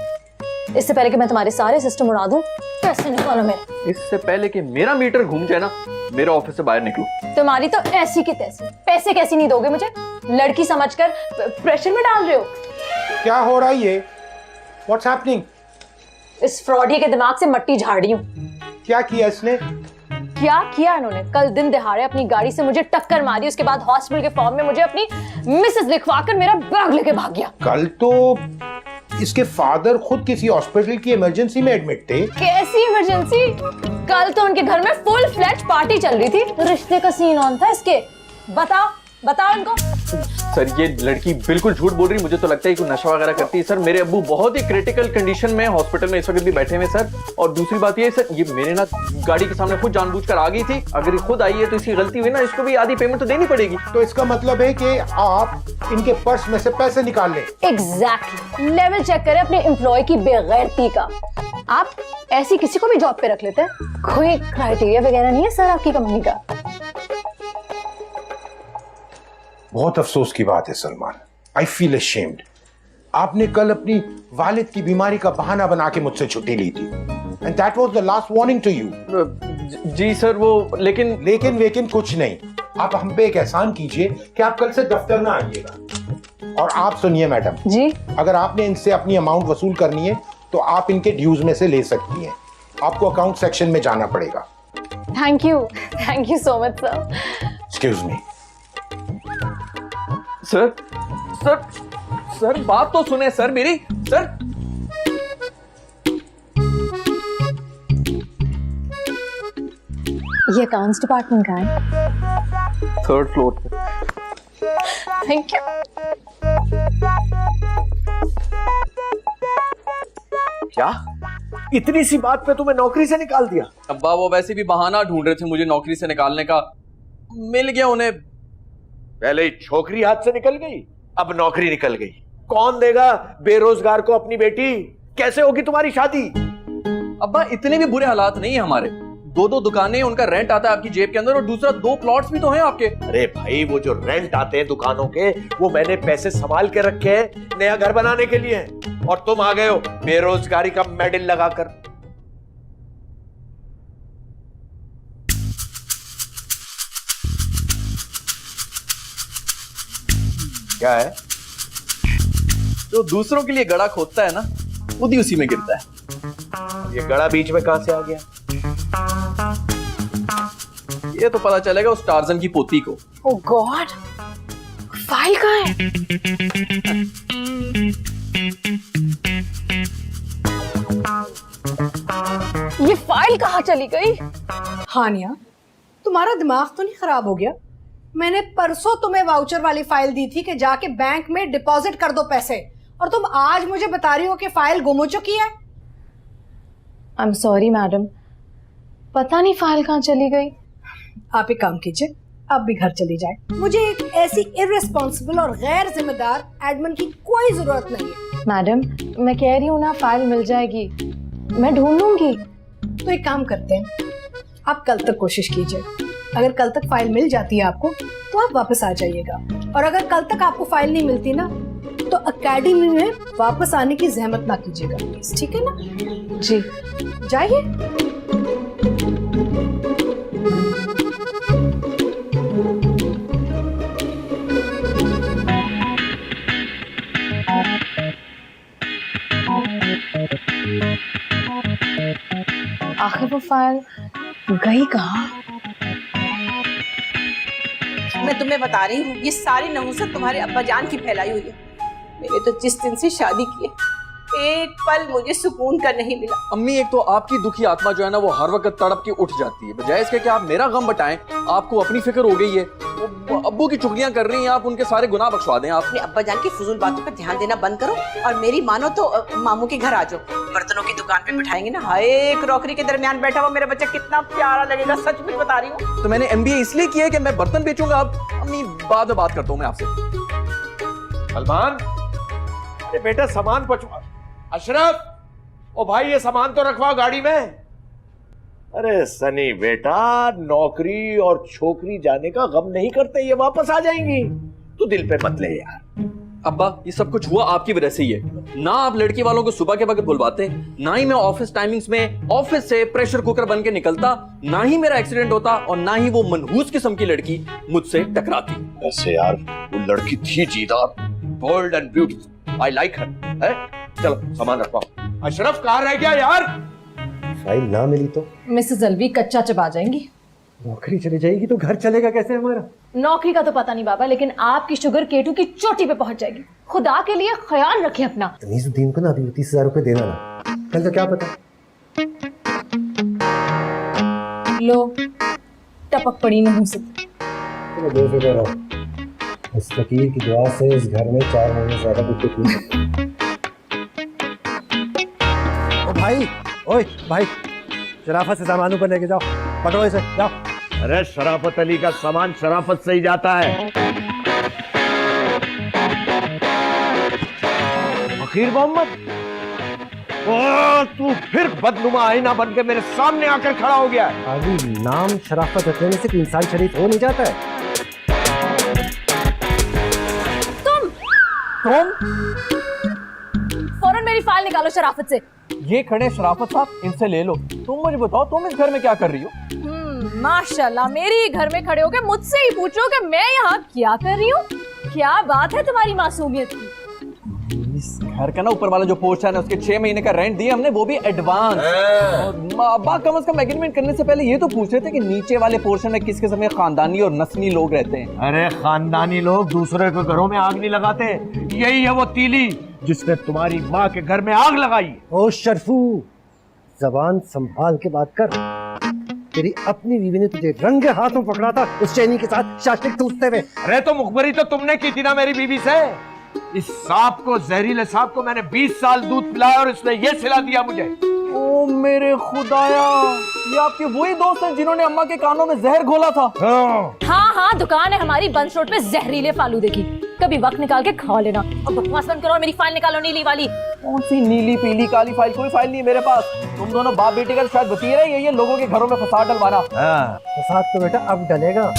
S1: इससे पहले कि मैं तुम्हारे सारे सिस्टम उड़ा दूं, पैसे निकालो मेरे।
S7: इससे पहले कि मेरा मीटर घूम जाए ना, मेरे ऑफिस से बाहर निकलो।
S1: तुम्हारी तो ऐसी की तैसी। पैसे कैसी नहीं दोगे मुझे? लड़की समझकर प्रेशर में डाल रहे हो।
S2: क्या हो रहा है ये? What's happening?
S1: इस फ्रॉडी के दिमाग से मट्टी झाड़ रही हूँ।
S2: क्या किया इसने?
S1: क्या किया इन्होंने? कल दिन दिहाड़े अपनी गाड़ी से मुझे टक्कर मारी, उसके बाद हॉस्पिटल के फॉर्म में मुझे अपनी मिसेस लिखवाकर मेरा बैग लेके भाग गया।
S2: कल तो इसके फादर खुद किसी हॉस्पिटल की इमरजेंसी में एडमिट थे।
S1: कैसी इमरजेंसी? कल तो उनके घर में फुल फ्लैट पार्टी चल रही थी, रिश्ते का सीन ऑन था इसके। बताओ बताओ इनको।
S7: सर ये लड़की बिल्कुल झूठ बोल रही है, मुझे तो लगता है कि नशा वगैरह करती है। सर मेरे अब्बू बहुत ही क्रिटिकल कंडीशन में हॉस्पिटल में इस वक्त भी बैठे हुए सर। और दूसरी बात ये सर, ये मेरे ना गाड़ी के सामने खुद जानबूझकर आ गई थी। अगर ये खुद आई है तो इसकी गलती हुई ना, इसको भी आधी पेमेंट तो देनी पड़ेगी।
S2: तो इसका मतलब है कि आप इनके पर्स में से पैसे निकाल लें।
S1: एग्जैक्टली, लेवल चेक करें अपने एम्प्लॉय की बेगैरती का। आप ऐसी किसी को भी जॉब पे रख लेते हैं? कोई क्राइटेरिया वगैरह नहीं है सर आपकी कंपनी का?
S2: बहुत अफसोस की बात है सलमान, आई फील अशेम्ड। आपने कल अपनी वालिद की बीमारी का बहाना बना के मुझसे छुट्टी ली थी, and that was the last warning to you.
S7: जी सर, वो लेकिन
S2: वेकिन कुछ नहीं। आप हम पे एक एहसान कीजिए कि आप कल से दफ्तर ना आइएगा। और आप सुनिए मैडम
S1: जी,
S2: अगर आपने इनसे अपनी अमाउंट वसूल करनी है तो आप इनके ड्यूज में से ले सकती हैं। आपको अकाउंट सेक्शन में जाना पड़ेगा।
S1: Thank you so much sir.
S2: Excuse me.
S7: Sir sir sir बात तो सुने सर मेरी। सर
S1: ये अकाउंट्स डिपार्टमेंट का है।
S7: 3rd फ्लोर पे।
S1: Thank you.
S8: क्या इतनी सी बात पे तुम्हें नौकरी से निकाल दिया?
S7: अब्बा वो वैसे भी बहाना ढूंढ रहे थे मुझे नौकरी से निकालने का, मिल गया उन्हें।
S8: पहले ही छोकरी हाथ से निकल गई, अब नौकरी निकल गई। कौन देगा बेरोजगार को अपनी बेटी? कैसे होगी तुम्हारी शादी?
S7: अब्बा इतने भी बुरे हालात नहीं है हमारे। 2 दुकानें, उनका रेंट आता है आपकी जेब के अंदर, और दूसरा 2 प्लॉट्स भी तो हैं आपके।
S8: अरे भाई वो जो रेंट आते हैं दुकानों के, वो मैंने पैसे संभाल के रखे हैं नया घर बनाने के लिए, और तुम आ गए हो बेरोजगारी का मेडल लगाकर। क्या है?
S7: जो दूसरों के लिए गड़ा खोदता है ना, खुद ही उसी में गिरता है।
S8: ये गड़ा बीच में कहां से आ गया?
S7: ये तो पता चलेगा उस टार्जन की पोती को।
S9: ओह गॉड, फाइल कहाँ है?
S1: ये फाइल कहाँ चली गई?
S12: हानिया, तुम्हारा दिमाग तो नहीं खराब हो गया? मैंने परसों तुम्हें वाउचर वाली फाइल दी थी कि जाके बैंक में डिपॉजिट कर दो पैसे, और तुम आज मुझे बता रही हो कि फाइल गुम हो चुकी है।
S1: आई एम सॉरी मैडम, पता नहीं फाइल कहाँ चली गई।
S12: आप एक काम कीजिए, आप भी घर चली जाए। मुझे एक ऐसी इर्रेस्पॉन्सिबल और गैर जिम्मेदार एडमिन की कोई जरूरत नहीं है।
S1: मैडम मैं कह रही हूँ ना, फाइल मिल जाएगी, मैं ढूंढ लूंगी।
S12: तो एक काम करते हैं, आप कल तक कोशिश कीजिए। अगर कल तक फाइल मिल जाती है आपको, तो आप वापस आ जाइएगा, और अगर कल तक आपको फाइल नहीं मिलती ना, तो अकेडमी में वापस आने की जहमत ना कीजिएगा प्लीज, ठीक है ना?
S1: जी
S12: जाइए।
S1: आखिर वो फाइल गई कहाँ?
S9: मैं तुम्हें बता रही हूँ, ये सारी नहुसत तुम्हारे अब्बा जान की फैलाई हुई है। मैंने तो जिस दिन से शादी की है, एक पल मुझे सुकून का नहीं मिला।
S7: अम्मी एक तो आपकी दुखी आत्मा जो है ना, वो हर वक्त तड़प के उठ जाती है। बजाय इसके कि आप मेरा गम बटाएं, आपको अपनी फिक्र हो गई है। वो अब्बू की चुगलियां कर रही हैं, आप उनके सारे गुनाह बख्शवा दें। आप
S9: अपने अब्बा जान की फजूल बातों पर ध्यान देना बंद करो, और मेरी मानो तो मामू के घर आ जाओ। बर्तनों की दुकान पे बिठाएंगे ना, हाय क्रॉकरी के दरमियान बैठा हुआ मेरा बच्चा कितना प्यारा लगेगा, सच में बता रही हूँ।
S7: तो मैंने MBA इसलिए किया है कि मैं बर्तन बेचूंगा। अब अम्मी बाद में बात करता हूँ मैं आपसे।
S8: सलमान, अरे बेटा सामान पहुंचवा। अशरफ, ओ भाई ये सामान तो रखवाओ गाड़ी में। अरे सनी बेटा, नौकरी और छोकरी जाने का गम नहीं करते, ये वापस आ जाएंगी, तू दिल पे मत ले यार।
S7: अब्बा ये सब कुछ हुआ आपकी वजह से ही है। ना आप लड़की वालों को सुबह के वक्त बुलवाते, ना ही मैं ऑफिस टाइमिंग्स में ऑफिस से प्रेशर कुकर बन के निकलता, ना ही मेरा एक्सीडेंट होता, और ना ही वो मनहूस किस्म की लड़की मुझसे टकराती।
S8: ऐसे यार वो लड़की थी जीदार, bold and beautiful, I like her. चलो सामान रखवाओ। अशरफ कहाँ रह गया यार?
S5: फाइल ना मिली तो
S1: मिसेस अलवी कच्चा चबा जाएंगी।
S5: नौकरी चली जाएगी तो घर चलेगा कैसे हमारा?
S1: नौकरी का तो पता नहीं बाबा, लेकिन आपकी शुगर केटू की चोटी पे पहुंच जाएगी। खुदा के लिए ख्याल रखें अपना।
S5: तमीजुद्दीन को ना अभी 30,000 रुपए देना ना, कल तो क्या पता।
S1: लो टपक पड़ी नहुसत।
S5: चलो बेफिक्र रहो, इस फकीर की दुआ से इस घर में 4 महीने ज्यादा कुछ नहीं सकते। ओ भाई, ओए भाई, शराफत से सामान ऊपर लेके जाओ, पकड़ो इसे, जाओ।
S8: अरे शराफत अली का सामान शराफत से ही जाता है। फकीर मोहम्मद, ओ तू फिर बदनुमा आईना बन के मेरे सामने आकर खड़ा हो गया है।
S5: अभी नाम शराफत रखने से कोई इंसान शरीफ हो नहीं जाता है।
S1: तुम फौरन मेरी फाइल निकालो शराफत से।
S7: ये खड़े शराफत साहब, इनसे ले लो। तुम मुझे बताओ, तुम इस घर में क्या कर रही हो?
S1: माशाल्लाह, मेरे ही घर में खड़े होकर मुझसे ही पूछो कि मैं यहाँ क्या कर रही हूँ। क्या बात है तुम्हारी मासूमियत की?
S7: इस घर का ना ऊपर वाला जो पोर्शन है, उसके 6 महीने का रेंट दिया हमने, वो भी एडवांस। अब्बा कम से कम एग्रीमेंट करने से पहले ये तो पूछ रहे थे कि नीचे वाले पोर्शन में किस किस्म के खानदानी और नस्ली लोग रहते हैं।
S8: अरे खानदानी लोग दूसरे के घरों में आग नहीं लगाते, यही है वो तीली जिसने तुम्हारी माँ के घर में आग लगाई।
S5: ओ शरफू, जबान संभाल के बात कर। तेरी अपनी बीवी ने तुझे रंगे हाथों पकड़ा था उस चैनी के साथ शास्त्रिक टूटते हुए।
S8: अरे तो मुखबरी तो तुमने की थी ना मेरी बीवी से। इस सांप को, जहरीले सांप को मैंने 20 साल दूध पिलाया और इसने ये सिला दिया मुझे।
S7: ओ मेरे खुदाया, ये आपके वही दोस्त हैं जिन्होंने अम्मा के कानों में जहर घोला था।
S1: हाँ, दुकान है हमारी बंस रोड पे जहरीले फालूदे की। कभी वक्त निकाल के खा लेना। और बकवास बंद करो और मेरी फाइल निकालो, नीली वाली।
S7: कौन सी नीली पीली काली फाइल? कोई फाइल नहीं है मेरे पास। तुम दोनों बाप बेटे का शायद बती रहे, ये लोगों के घरों में फसाद डलवाना।
S5: फसाद तो बेटा अब डलेगा।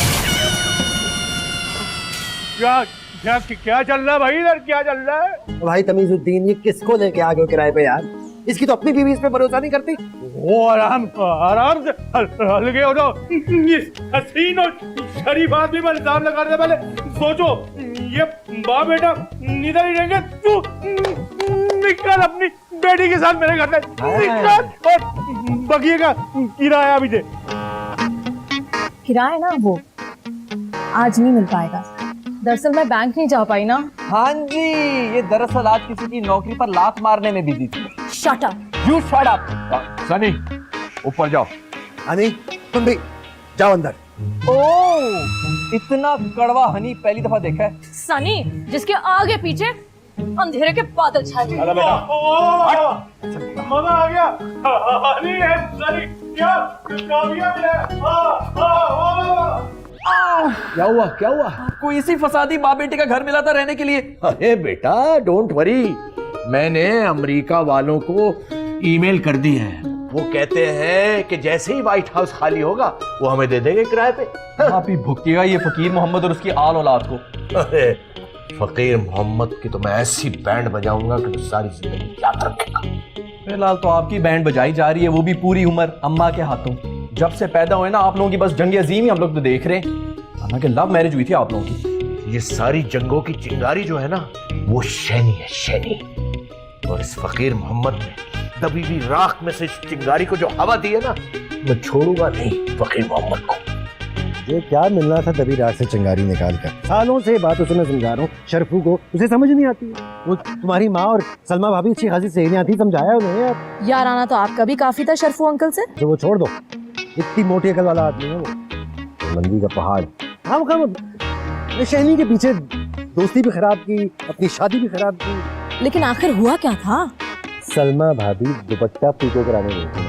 S6: क्या चल रहा है भाई इधर? क्या चल रहा है
S5: भाई तमीजुद्दीन, ये किसको लेके आ गए किराए पे यार? इसकी तो अपनी बीवी इस पे भरोसा नहीं करती।
S6: वो आराम से हल्के हो जाओ। हसीन और शरीफ आदमी पर इल्जाम लगा रहे, पहले सोचो। ये बाप बेटा इधर ही रहेंगे। तू निकल अपनी बेटी के साथ मेरे घर में, निकल और बगिए का किराया भी दे।
S1: किराया ना वो आज नहीं मिल पाएगा। दरअसल मैं बैंक नहीं जा पाई ना।
S7: हाँ जी, ये दरअसल आज किसी की नौकरी पर लात मारने में बिजी थी।
S1: Shut up.
S7: You shut up.
S8: Sunny ऊपर जाओ।
S5: हनी तुम भी जाओ अंदर।
S7: ओह, इतना कड़वा हनी पहली दफा देखा है।
S1: सनी जिसके आगे पीछे अंधेरे के बादल छाए हुए।
S6: मजा आ गया। हनी है सनी, क्या कामयाब है।
S8: क्या हुआ, क्या हुआ?
S7: कोई इसी फसादी बाप बेटे का घर मिला था रहने के लिए।
S8: अरे बेटा डोंट वरी, मैंने अमेरिका वालों को ईमेल कर दी है। वो कहते हैं कि जैसे ही व्हाइट हाउस खाली होगा वो हमें दे देंगे किराए पे।
S7: आप ही भुगतिएगा ये फकीर मोहम्मद और उसकी आल औलाद को।
S8: अरे फकीर मोहम्मद की तो मैं ऐसी बैंड बजाऊंगा कि तो सारी जिंदगी याद रखेगा।
S7: फिलहाल तो आपकी बैंड बजाई जा रही है, वो भी पूरी उम्र अम्मा के हाथों। जब से पैदा हुए ना आप लोगों की बस जंग अजीम ही हम लोग तो देख रहे हैं। हालांकि लव मैरिज हुई थी आप लोगों की।
S8: ये सारी जंगों की चिंगारी जो है ना, वो शैनी है, शैनी। और इस फकीर मोहम्मद ने दबी हुई राख में से इस चिंगारी को जो हवा दी है ना, मैं छोड़ूंगा नहीं फकीर मोहम्मद को।
S5: ये क्या मिलना था दबी रात से चिंगारी निकाल कर? सालों से बात उसे मैं समझा रहा हूँ शरफू को, उसे समझ नहीं आती है। वो तुम्हारी माँ और सलमा भाभी अच्छी खासी सहेलियां थी, समझाया उन्हें
S1: यार आना तो आपका भी काफी था शरफू अंकल से।
S5: तो वो छोड़ दो, इतनी मोटी अकल वाला आदमी है वो, मंदी का पहाड़। हम शहनी के पीछे दोस्ती भी खराब की, अपनी शादी भी खराब की।
S1: लेकिन आखिर हुआ क्या था?
S5: सलमा भाभी दुपट्टा पीको कराने गई थी।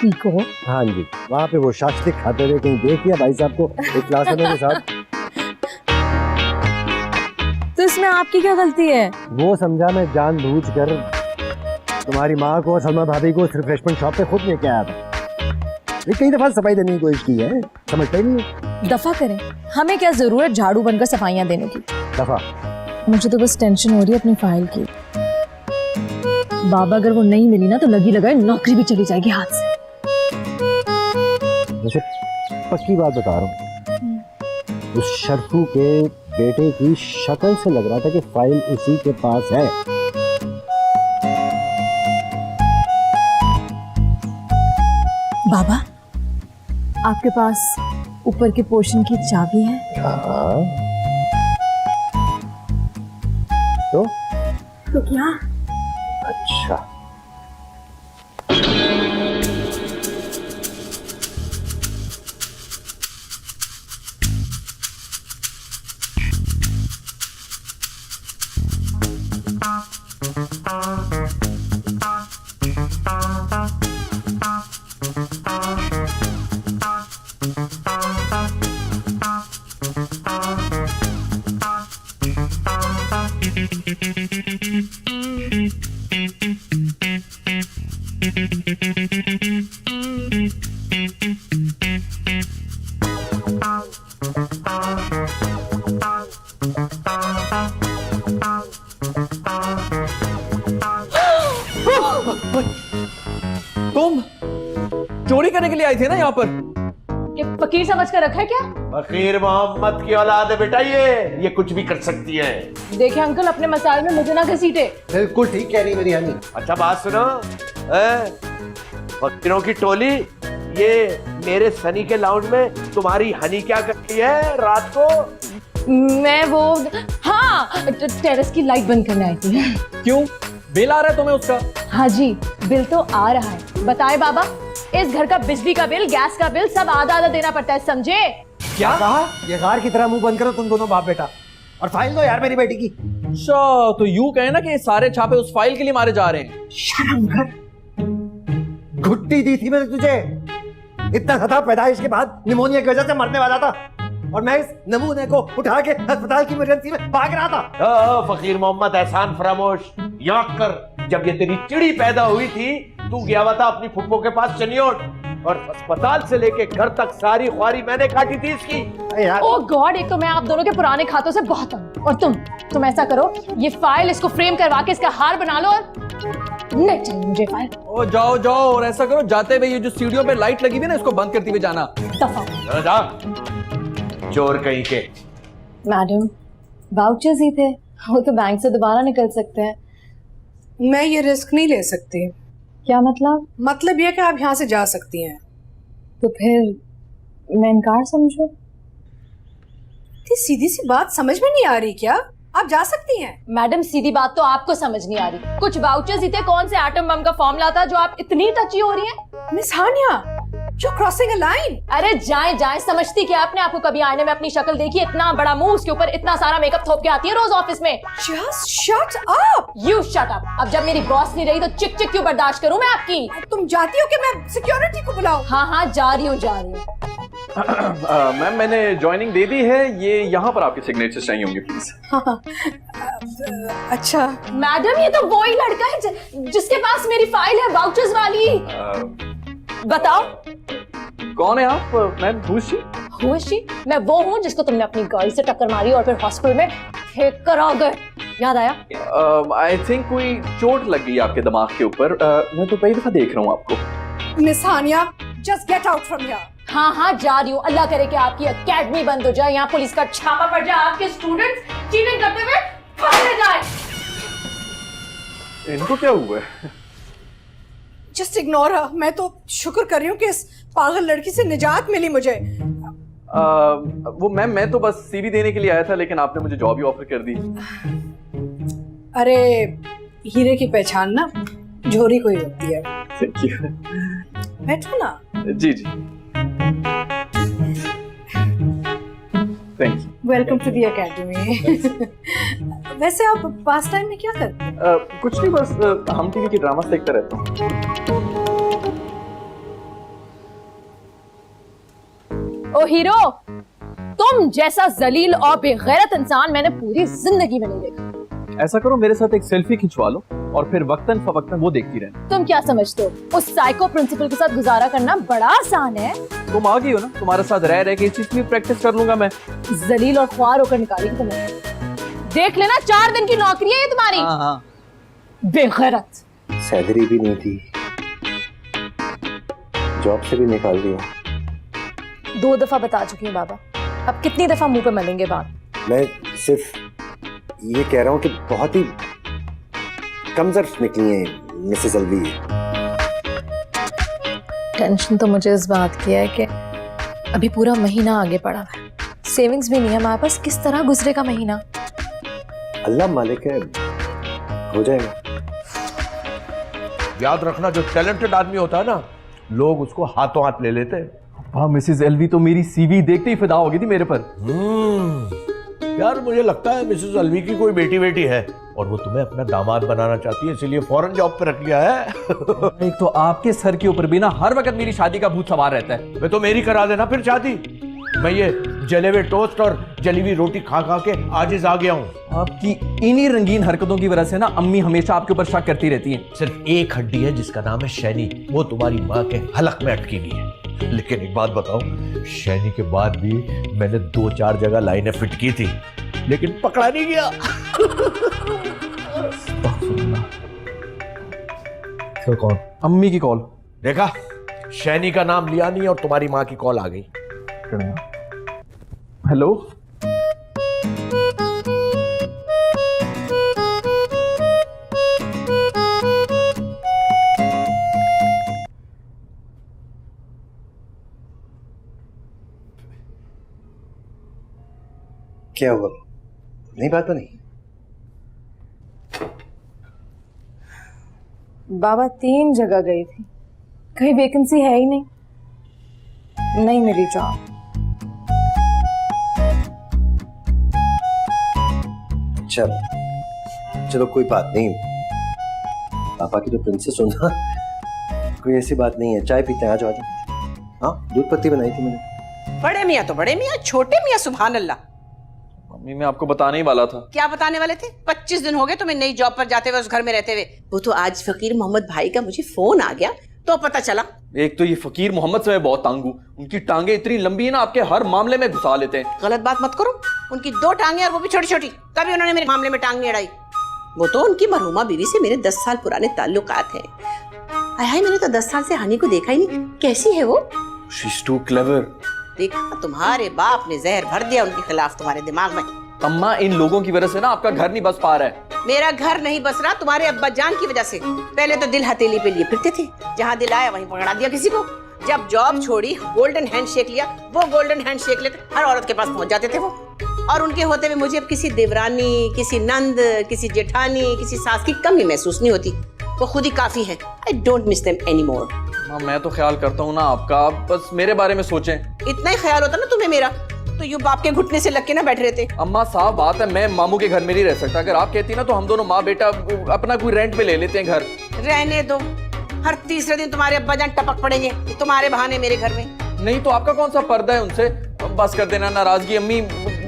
S1: पीको?
S5: हाँ जी, वहाँ पे वो शास्त्रिक खाते हुए कहीं देख लिया भाई साहब को एक क्लास में के साथ।
S1: तो इसमें आपकी क्या गलती है?
S5: वो समझा मैं जानबूझकर तुम्हारी माँ को और सलमा भाभी को रिफ्रेशमेंट शॉप पे खुद लेके आया था। कई दफा सफाई देने की कोशिश की है, समझता ही नहीं।
S1: दफा करें, हमें क्या जरूरत झाड़ू बनकर सफाइयां देने की।
S5: दफा।
S1: मुझे तो बस टेंशन हो रही है अपनी फाइल की। बाबा अगर वो नहीं मिली ना तो लगी लगाए नौकरी भी चली जाएगी हाथ से।
S5: वैसे पक्की बात बता रहा हूँ, उस शरफू के बेटे की शक्ल से लग रहा था कि फाइल उसी के पास है।
S1: बाबा आपके पास ऊपर के पोर्शन की चाबी है?
S5: हाँ। तो
S1: क्या?
S5: अच्छा,
S7: तुम चोरी करने के लिए आए थे ना यहाँ पर?
S1: ये फकीर समझ कर रखा है क्या?
S8: फकीर मोहम्मद की औलाद है बेटा, ये कुछ भी कर सकती है।
S1: देखे अंकल अपने मसाले में मुझे ना घसीटे।
S5: बिल्कुल ठीक कह रही मेरी हनी।
S8: अच्छा बात सुनो, फकीरों की टोली, ये मेरे सनी के लाउंज में तुम्हारी हनी क्या करती है रात को?
S1: मैं वो हाँ टेरेस की लाइट बंद करने आई थी।
S7: क्यों? बिल आ रहा है तुम्हें उसका?
S1: हाँ जी बिल तो आ रहा है। बताए बाबा? इस घर का बिजली का बिल, गैस का बिल सब आधा आधा देना पड़ता है, समझे?
S5: क्या कहा? ये गार की तरह मुंह बंद करो तुम दोनों बाप बेटा, और फाइल दो यार मेरी बेटी की।
S7: अच्छा, तो यूं कहे ना कि सारे छापे उस फाइल के लिए मारे जा रहे हैं।
S5: शर्म कर, घुट्टी दी थी मैंने तुझे, इतना था पैदाइश के बाद निमोनिया की वजह से मरने वाला था, और मैं इस नमूने को उठा के अस्पताल की इमरजेंसी में भाग रहा था।
S8: फकीर मोहम्मद एहसान फरामोश, याद कर जब ये तेरी चिड़ी पैदा हुई थी तू गया हुआ था अपनी फुप्पो के पास चनियोट, और अस्पताल से लेके घर तक सारी ख्वारी मैंने काटी थी इसकी।
S1: ओह गॉड, एक तो मैं आप दोनों के पुराने खातों से बहुत तंग, और तुम ऐसा करो, ये फाइल इसको फ्रेम करवा के इसका हार बना लो, और नहीं चाहिए मुझे फाइल।
S7: ओ जाओ जाओ, और ऐसा करो जाते हुए ये जो सीढ़ियों पे लाइट लगी हुई ना इसको बंद करते हुए जाना।
S1: दफा
S8: जा, चोर कहीं के।
S1: मैडम, वाउचर्स ही थे, वो तो बैंक से दोबारा निकल सकते हैं।
S12: मैं ये रिस्क नहीं ले सकती।
S1: क्या मतलब?
S12: मतलब ये कि आप यहाँ से जा सकती हैं।
S1: तो फिर मैं इनकार समझूं?
S12: इतनी सीधी सी बात समझ में नहीं आ रही क्या? आप जा सकती हैं।
S1: मैडम, सीधी बात तो आपको समझ नहीं आ रही। कुछ वाउचर्स ही थे, कौन से एटम बम का फॉर्मूला था जो आप इतनी टची हो रही हैं?
S12: Miss Hania, you're crossing a line।
S1: अरे जाए जाए, समझती क्या आपने? आपको कभी आईने में अपनी शक्ल देखी? इतना बड़ा मुंह, उसके ऊपर इतना सारा मेकअप थोप के आती है रोज ऑफिस में।
S12: Just shut up।
S1: You shut up। अब जब मेरी बॉस नहीं रही तो चिक चिक क्यों बर्दाश्त करूं मैं आपकी?
S12: तुम जाती हो कि मैं सिक्योरिटी को बुलाऊं?
S1: हाँ, जा रही हूँ।
S7: मैम, मैंने ज्वाइनिंग दे दी है, ये यहाँ पर आपके सिग्नेचर चाहिए होंगे प्लीज।
S12: अच्छा
S1: मैडम, ये तो वही लड़का है जिसके पास मेरी फाइल है वाउचर्स वाली। बताओ
S7: कौन है आप? Ma'am, who is she?
S1: Who is she? मैं वो हूँ जिसको तुमने अपनी गाड़ी से टक्कर मारी और फिर हॉस्पिटल में फेंक कर आ गए, याद आया?
S7: आई थिंक कोई चोट लग गई आपके दिमाग के ऊपर। मैं तो कई दफा देख रहा हूँ आपको।
S12: Miss Hania, just get out from here।
S1: हाँ, जा रही हूँ। अल्लाह करे कि आपकी एकेडमी बंद हो जाए, यहाँ पुलिस का छापा पड़ जाए, आपके स्टूडेंट्स चीटिंग करते हुए पकड़े जाए।
S7: इनको क्या हुआ है?
S12: Just ignore her। मैं तो शुक्र कर रही हूँ कि इस पागल लड़की से निजात मिली मुझे।
S7: वो मैम, मैं तो बस सीवी देने के लिए आया था, लेकिन आपने मुझे जॉब ही ऑफर कर दी।
S12: अरे हीरे की पहचान ना झोरी को ही होती है।
S7: Thank you.
S12: बैठो ना।
S7: जी जी, thank you.
S12: Welcome to the academy. वैसे आप पास टाइम में क्या करते हैं?
S7: कुछ नहीं, बस हम टीवी के ड्रामा देखता रहता हूँ।
S1: ओ हीरो, तुम जैसा जलील और बेगैरत इंसान मैंने पूरी जिंदगी में नहीं देखा।
S7: ऐसा करो, मेरे साथ एक सेल्फी खिंचवा लो और फिर वक्तन फवक्तन वो देखती रहना।
S1: तुम क्या समझते हो, उस साइको प्रिंसिपल के साथ गुजारा करना बड़ा आसान है?
S7: तुम आ गई हो ना, तुम्हारे साथ रह रह के इस चीज की प्रैक्टिस कर लूंगा मैं।
S1: जलील और ख्वार होकर निकालेगी तुम्हें। देख लेना, 4 दिन की नौकरी है ये तुम्हारी।
S7: हाँ।
S1: बेगैरत।
S5: सैलरी भी नहीं थी, जॉब से भी निकाल दिया।
S1: 2 दफा बता चुकी हूँ बाबा, अब कितनी दफा मुंह पे मलेंगे बात?
S5: मैं सिर्फ ये कह रहा हूँ कि बहुत ही कमजोर निकली है मिसेस अलवी।
S1: टेंशन तो मुझे इस बात की है कि अभी पूरा महीना आगे पड़ा है, सेविंग्स भी नहीं है हमारे पास। किस तरह गुजरेगा महीना?
S5: अल्लाह मालिक है, हो जाएगा।
S8: याद रखना, जो टैलेंटेड आदमी होता है ना, लोग उसको हाथों हाथ ले लेते हैं।
S7: हाँ, मिसेस एलवी तो मेरी सीवी देखते ही फिदा हो गई थी मेरे पर।
S8: यार मुझे लगता है मिसेस अलवी की कोई बेटी है और वो तुम्हें अपना दामाद बनाना चाहती है, इसलिए फौरन जॉब पे रख लिया है।
S7: एक तो आपके सर के ऊपर भी ना हर वक्त मेरी शादी का भूत सवार रहता है।
S8: मैं तो मेरी करा देना फिर शादी। मैं ये जले हुए टोस्ट और जली हुई रोटी खा खा के आजिज आ गया हूँ।
S7: आपकी इन्हीं रंगीन हरकतों की वजह से ना अम्मी हमेशा आपके ऊपर शक करती रहती हैं।
S8: सिर्फ एक हड्डी है जिसका नाम है शैनी, वो तुम्हारी माँ के हलक में अटकी हुई है। लेकिन एक बात बताओ, शैनी के बाद भी मैंने 2-4 जगह लाइनें फिट की थी, लेकिन पकड़ा नहीं गया।
S5: तो कौन?
S7: अम्मी की कॉल।
S8: देखा, शैनी का नाम लिया नहीं और तुम्हारी माँ की कॉल आ गई।
S7: हेलो,
S5: क्या हुआ? नहीं, बात तो नहीं।
S1: बाबा 3 जगह गई थी, कहीं वैकेंसी है ही नहीं, नहीं मिली जॉब।
S5: चलो कोई बात नहीं, पापा की तो प्रिंसेस हो ना, कोई ऐसी बात नहीं है। चाय पीते हैं, आ जाओ। हाँ, दूध पत्ती बनाई थी मैंने।
S9: बड़े मियाँ तो बड़े मियाँ, छोटे मियाँ सुभान अल्लाह।
S7: मम्मी मैं आपको बताने ही वाला था।
S9: क्या बताने वाले थे? 25 दिन हो गए तुम्हें नई जॉब पर जाते हुए, उस घर में रहते हुए। वो तो आज फकीर मोहम्मद भाई का मुझे फोन आ गया तो पता चला।
S7: एक तो ये फकीर मोहम्मद से मैं बहुत तंग हूँ, उनकी टांगे इतनी लंबी है ना, आपके हर मामले में घुसा लेते हैं।
S9: गलत बात मत करो, उनकी 2 टांगे और वो भी छोटी छोटी, कभी उन्होंने मेरे मामले में टांग नहीं अड़ाई। वो तो उनकी मरहुमा बीवी से मेरे 10 साल पुराने ताल्लुकात हैं। हाय, मैंने तो 10 साल से हनी को देखा ही नहीं, कैसी है वो?
S7: She's too clever।
S9: देखा, तुम्हारे बाप ने जहर भर दिया उनके खिलाफ तुम्हारे दिमाग में।
S7: अम्मा इन लोगों की वजह से ना आपका घर नहीं बस पा रहा है।
S9: मेरा घर नहीं बस रहा तुम्हारे अब्बा जान की वजह से। पहले तो दिल हथेली पे लिए फिरते थे, जहाँ दिल आया वहीं पकड़ा दिया किसी को। जब जॉब छोड़ी, गोल्डन हैंडशेक लिया, वो गोल्डन हैंडशेक लेते हर औरत के पास पहुंच जाते थे वो। और उनके होते हुए मुझे अब किसी देवरानी, किसी नंद, किसी जेठानी, किसी सास की कमी महसूस नहीं होती। वो खुद ही काफी है। I don't miss them any more.
S7: मैं तो ख्याल करता हूँ ना आपका, आप बस मेरे बारे में सोचें।
S9: इतना ही ख्याल होता ना तुम्हें मेरा, तो यूं बाप के घुटने से लग के ना बैठ रहते।
S7: अम्मा साफ बात है, मैं मामू के घर में नहीं रह सकता। अगर आप कहती ना तो हम दोनों माँ बेटा अपना कोई रेंट पे ले लेते हैं घर।
S9: रहने दो, हर तीसरे दिन तुम्हारे अब्बा जान टपक पड़ेंगे तुम्हारे बहाने मेरे घर में।
S7: नहीं तो आपका कौन सा पर्दा है उनसे? बस कर देना नाराजगी। अम्मी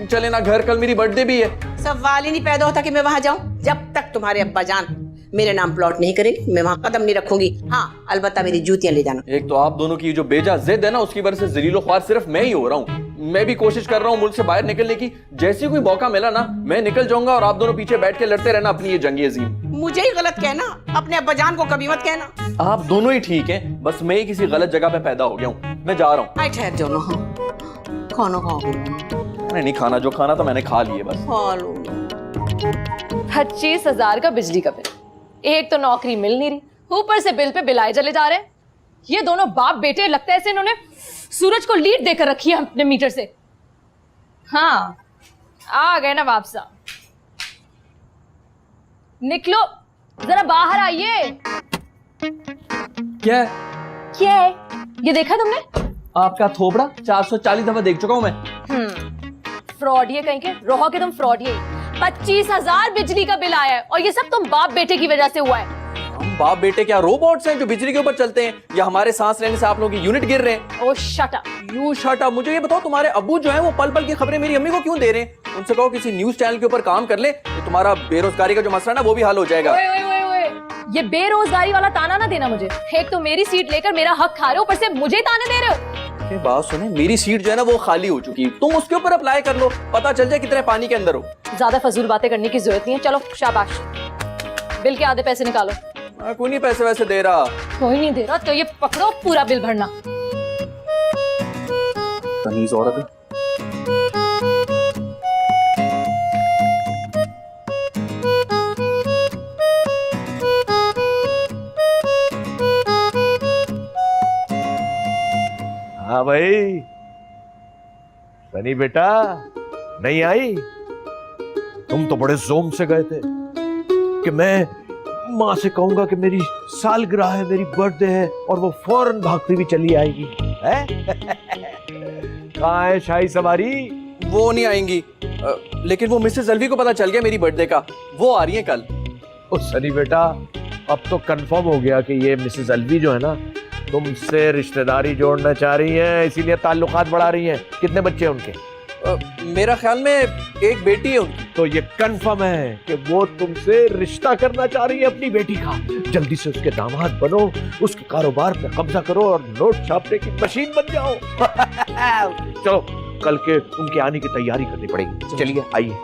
S7: चले ना घर, कल मेरी बर्थडे भी है।
S9: सवाल ही नहीं पैदा होता कि मैं वहां जाऊं। जब तक तुम्हारे अब्बा जान मेरे नाम प्लॉट नहीं करेंगे, मैं वहां कदम नहीं रखूंगी। हाँ, अलबत्ता मेरी जूतियां ले जाना।
S7: एक तो आप दोनों की जो बेजा जिद है ना, उसकी वजह से जलीलो ख्वार सिर्फ मैं ही हो रहा हूँ। मैं भी कोशिश कर रहा हूँ मुल्क से बाहर निकलने की। जैसे कोई मौका मिला ना, मैं निकल जाऊंगा और आप दोनों पीछे बैठ के लड़ते रहना अपनी ये जंगी अजीम।
S9: मुझे ही गलत कहना, अपने अब्बा जान को कभी मत कहना।
S7: आप दोनों ही ठीक हैं, बस मैं ही किसी गलत जगह पे पैदा हो गया हूँ। मैं जा रहा हूँ।
S9: आई ठहर जाओ ना, खाना खाओगे?
S7: नहीं खाना, जो खाना था मैंने खा लिए बस।
S9: खा लो।
S1: 25,000 का बिजली का बिल, एक तो नौकरी मिल नहीं रही, ऊपर से बिल पे बिल आए चले जा रहे हैं। ये दोनों बाप बेटे लगता है ऐसे इन्होंने सूरज को लीड देकर रखी है अपने मीटर से। हाँ, आ गए ना बाप साहब। निकलो, जरा बाहर आइए।
S7: क्या है?
S1: क्या है ये? देखा तुमने?
S7: आपका थोबड़ा 440 दफा देख चुका हूं मैं।
S1: फ्रॉड ये कहीं के, रहो कि तुम फ्रॉड ये। 25,000 बिजली का बिल आया है और ये सब तुम बाप बेटे की वजह से हुआ है।
S7: हम बाप बेटे क्या रोबोट्स हैं जो बिजली के ऊपर चलते हैं, या हमारे सांस लेने से आप लोगों की यूनिट गिर रहे हैं?
S1: Oh shut up.
S7: You shut up. मुझे ये बताओ, तुम्हारे अब्बू जो है वो पल पल की खबरें मेरी अम्मी को क्यों दे रहे हैं? उनसे कहो किसी न्यूज चैनल के ऊपर काम कर ले, तो तुम्हारा बेरोजगारी का जो मसला है ना वो भी हल हो जाएगा।
S1: ओए ओए ओए ओए, ये बेरोजगारी वाला ताना ना देना मुझे। एक तो मेरी सीट लेकर मेरा हक खा रहे हो, ऊपर से मुझे ताने दे रहे हो।
S7: ये बात सुने, मेरी सीट जो है ना वो खाली हो चुकी है, तुम उसके ऊपर अप्लाई कर लो, पता चल जाए कितने पानी के अंदर हो।
S1: ज्यादा फजूल बातें करने की जरूरत नहीं है। चलो शाबाश, बिल के आधे पैसे निकालो।
S7: कोई नहीं पैसे वैसे दे रहा।
S1: कोई नहीं दे रहा तो ये पकड़ो, पूरा बिल भरना।
S3: तमीज औरत है।
S8: हाँ भाई, सनी बेटा नहीं आई? तुम तो बड़े जोम से गए थे कि मैं माँ से कहूंगा कि मेरी सालगिरह है, मेरी बर्थडे है, और वो फौरन भागती भी चली आएगी। है? कहाँ है शाही सवारी?
S7: वो नहीं आएंगी, लेकिन वो मिसेस अलवी को पता चल गया मेरी बर्थडे का, वो आ रही है कल।
S8: ओ सनी बेटा, अब तो कंफर्म हो गया कि ये मिसेस अलवी जो है ना तुमसे रिश्तेदारी जोड़ना चाह रही हैं, इसीलिए ताल्लुकात बढ़ा रही हैं। कितने बच्चे हैं उनके?
S7: मेरा ख्याल में एक बेटी है उनकी।
S8: तो ये कंफर्म है कि वो तुमसे रिश्ता करना चाह रही है अपनी बेटी का। जल्दी से उसके दामाद बनो, उसके कारोबार पे कब्जा करो और नोट छापने की मशीन बन जाओ। चलो, कल के उनके आने की तैयारी करनी पड़ेगी। चलिए आइए।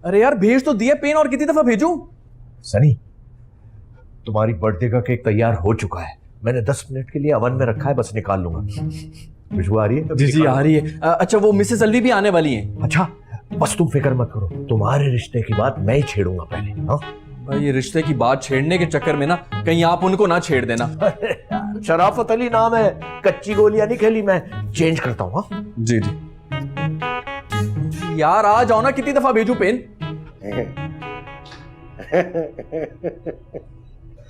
S7: अरे यार भेज तो दिया पेन, और कितनी दफा भेजूं?
S8: सनी, तुम्हारी बर्थडे का केक तैयार हो चुका है, मैंने 10 मिनट के लिए ओवन में रखा है, बस निकाल लूंगा। खुशबू आ रही है?
S7: जी आ रही है। अच्छा, वो मिसेस अलवी भी आने वाली हैं।
S8: अच्छा, बस तुम फिक्र मत करो, तुम्हारे रिश्ते की बात मैं ही छेड़ूंगा पहले। हाँ
S7: भाई, ये रिश्ते की बात छेड़ने के चक्कर में ना कहीं आप उनको ना छेड़ देना।
S8: शराफत अली नाम है, कच्ची गोलियां नहीं खेली, मैं चेंज करता हूँ।
S7: जी जी यार, आ जाओ ना, कितनी दफा भेजू पेन?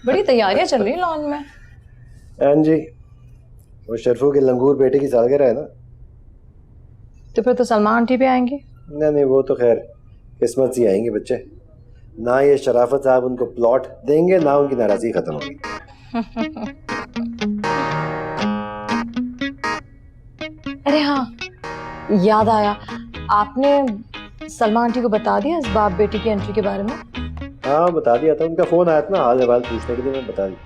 S1: बड़ी तैयारियां चल रही लॉन में।
S5: हाँ जी, वो शर्फू के लंगूर बेटे की सालगिरह है ना।
S1: तो फिर तो सलमान आंटी भी आएंगे।
S5: नहीं, वो तो खैर किस्मत से आएंगे बच्चे। ना ये शराफत साहब उनको प्लॉट देंगे, ना उनकी नाराजगी खत्म होगी।
S1: अरे हाँ, याद आया, आपने सलमा आंटी को बता दिया इस बाप बेटी की एंट्री के बारे में?
S5: हाँ बता दिया था, उनका फोन आया था ना हाल अहवाल पूछने के लिए, मैं बता दिया।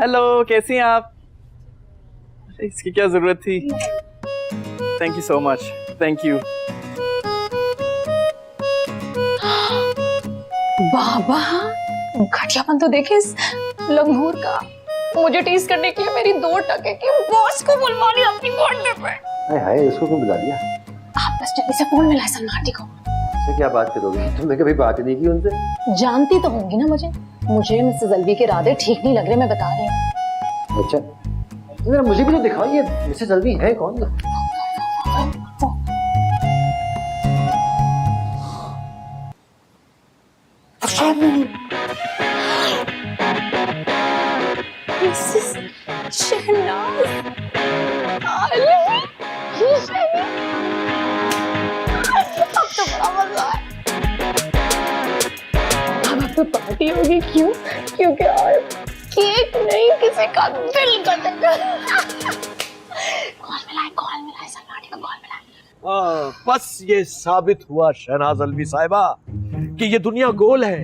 S7: हेलो, कैसी हैं आप? इसकी क्या जरूरत थी? Thank you so much, thank you.
S1: बाबा, घटियापन तो देखे इस लंगूर का। मुझे टीज करने के लिए मेरी 2 टके की बॉस को बुलवा लिया अपनी बर्थडे पे।
S5: हाय, इसको क्यों बुला दिया?
S1: आप बस जल्दी से फोन मिला सलमा आंटी को।
S5: उससे क्या बात करोगे? तुमने कभी बात नहीं की उनसे?
S1: जानती तो होंगी ना मुझे मिसेस अलवी के इरादे ठीक नहीं लग रहे, मैं बता रही हूँ।
S5: अच्छा, जरा मुझे भी तो दिखाओ, ये मिसेस अलवी है कौन?
S1: तो पार्टी होगी। क्यों? क्योंकि और केक नहीं, किसी का दिल कटेगा। कॉल मिला है सलमा आंटी को, कॉल मिला है।
S8: बस ये साबित हुआ शहनाज अलवी साहिबा कि ये दुनिया गोल है,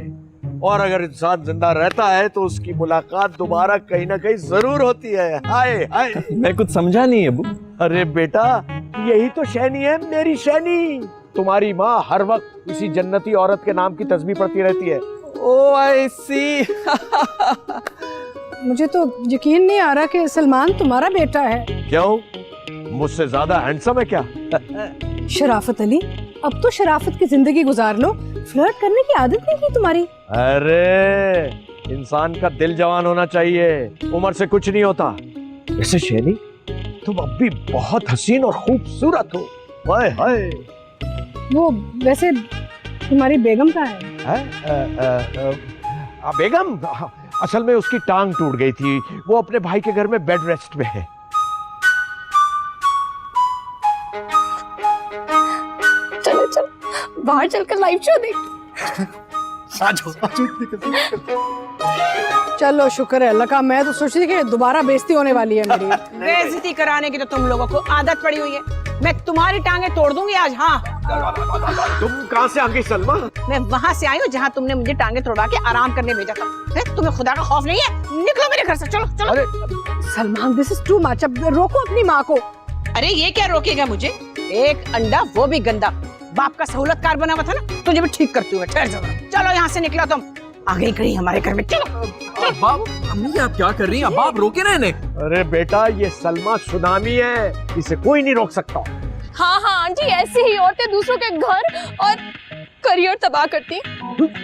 S8: और अगर इंसान जिंदा रहता है तो उसकी मुलाकात दोबारा कहीं ना कहीं जरूर होती है। हाय हाय,
S7: मैं कुछ समझा नहीं अबू।
S8: अरे बेटा, यही तो शैनी है, मेरी शैनी। तुम्हारी माँ हर वक्त इसी जन्नती औरत के नाम की तस्बीह पढ़ती रहती है।
S7: ओह आई सी।
S12: मुझे तो यकीन नहीं आ रहा कि सलमान तुम्हारा बेटा है।
S8: क्यों, मुझसे ज्यादा हैंडसम है क्या?
S12: शराफत अली, अब तो शराफत की जिंदगी गुजार लो, फ्लर्ट करने की आदत नहीं की तुम्हारी।
S8: अरे इंसान का दिल जवान होना चाहिए, उम्र से कुछ नहीं होता। वैसे शैनी, तुम अब भी बहुत हसीन और खूबसूरत हो। हाय हाय।
S12: वो वैसे तुम्हारी बेगम कहाँ है?
S8: बेगम, असल में उसकी टांग टूट गई थी, वो अपने भाई के घर में बेड रेस्ट में है।
S1: चलो बाहर चलकर लाइव शो देख।
S12: चलो शुक्र है अल्लाह का, मैं तो सोच रही थी कि दोबारा बेइज्जती होने वाली है मेरी।
S9: बेइज्जती कराने की तो तुम लोगों को आदत पड़ी हुई है। मैं तुम्हारी टांगे तोड़ दूंगी आज। हाँ,
S8: तुम कहाँ से आ गई सलमा?
S9: मैं वहाँ से आई हूँ जहाँ तुमने मुझे टांगे तोड़वा के आराम करने भेजा था। तुम्हें खुदा का खौफ नहीं है? निकलो मेरे घर से, चलो चलो।
S8: अरे
S12: Salman, this is too much, अब रोको अपनी माँ को।
S9: अरे ये क्या रोकेगा मुझे? एक अंडा, वो भी गंदा। बाप का सहूलतकार बना हुआ था ना, तुझे भी ठीक करती हूँ। ठहर जाओ, चलो यहाँ से निकलो तुम। आ गई कहीं हमारे घर में, चलो।
S7: बाप, अम्मी आप क्या कर रही हैं? अब आप रोके ना इन्हें।
S8: अरे बेटा, ये सलमा सुनामी है, इसे कोई नहीं रोक सकता।
S1: हाँ आंटी, ऐसे ही औरतें दूसरों के घर और करियर तबाह करती हैं।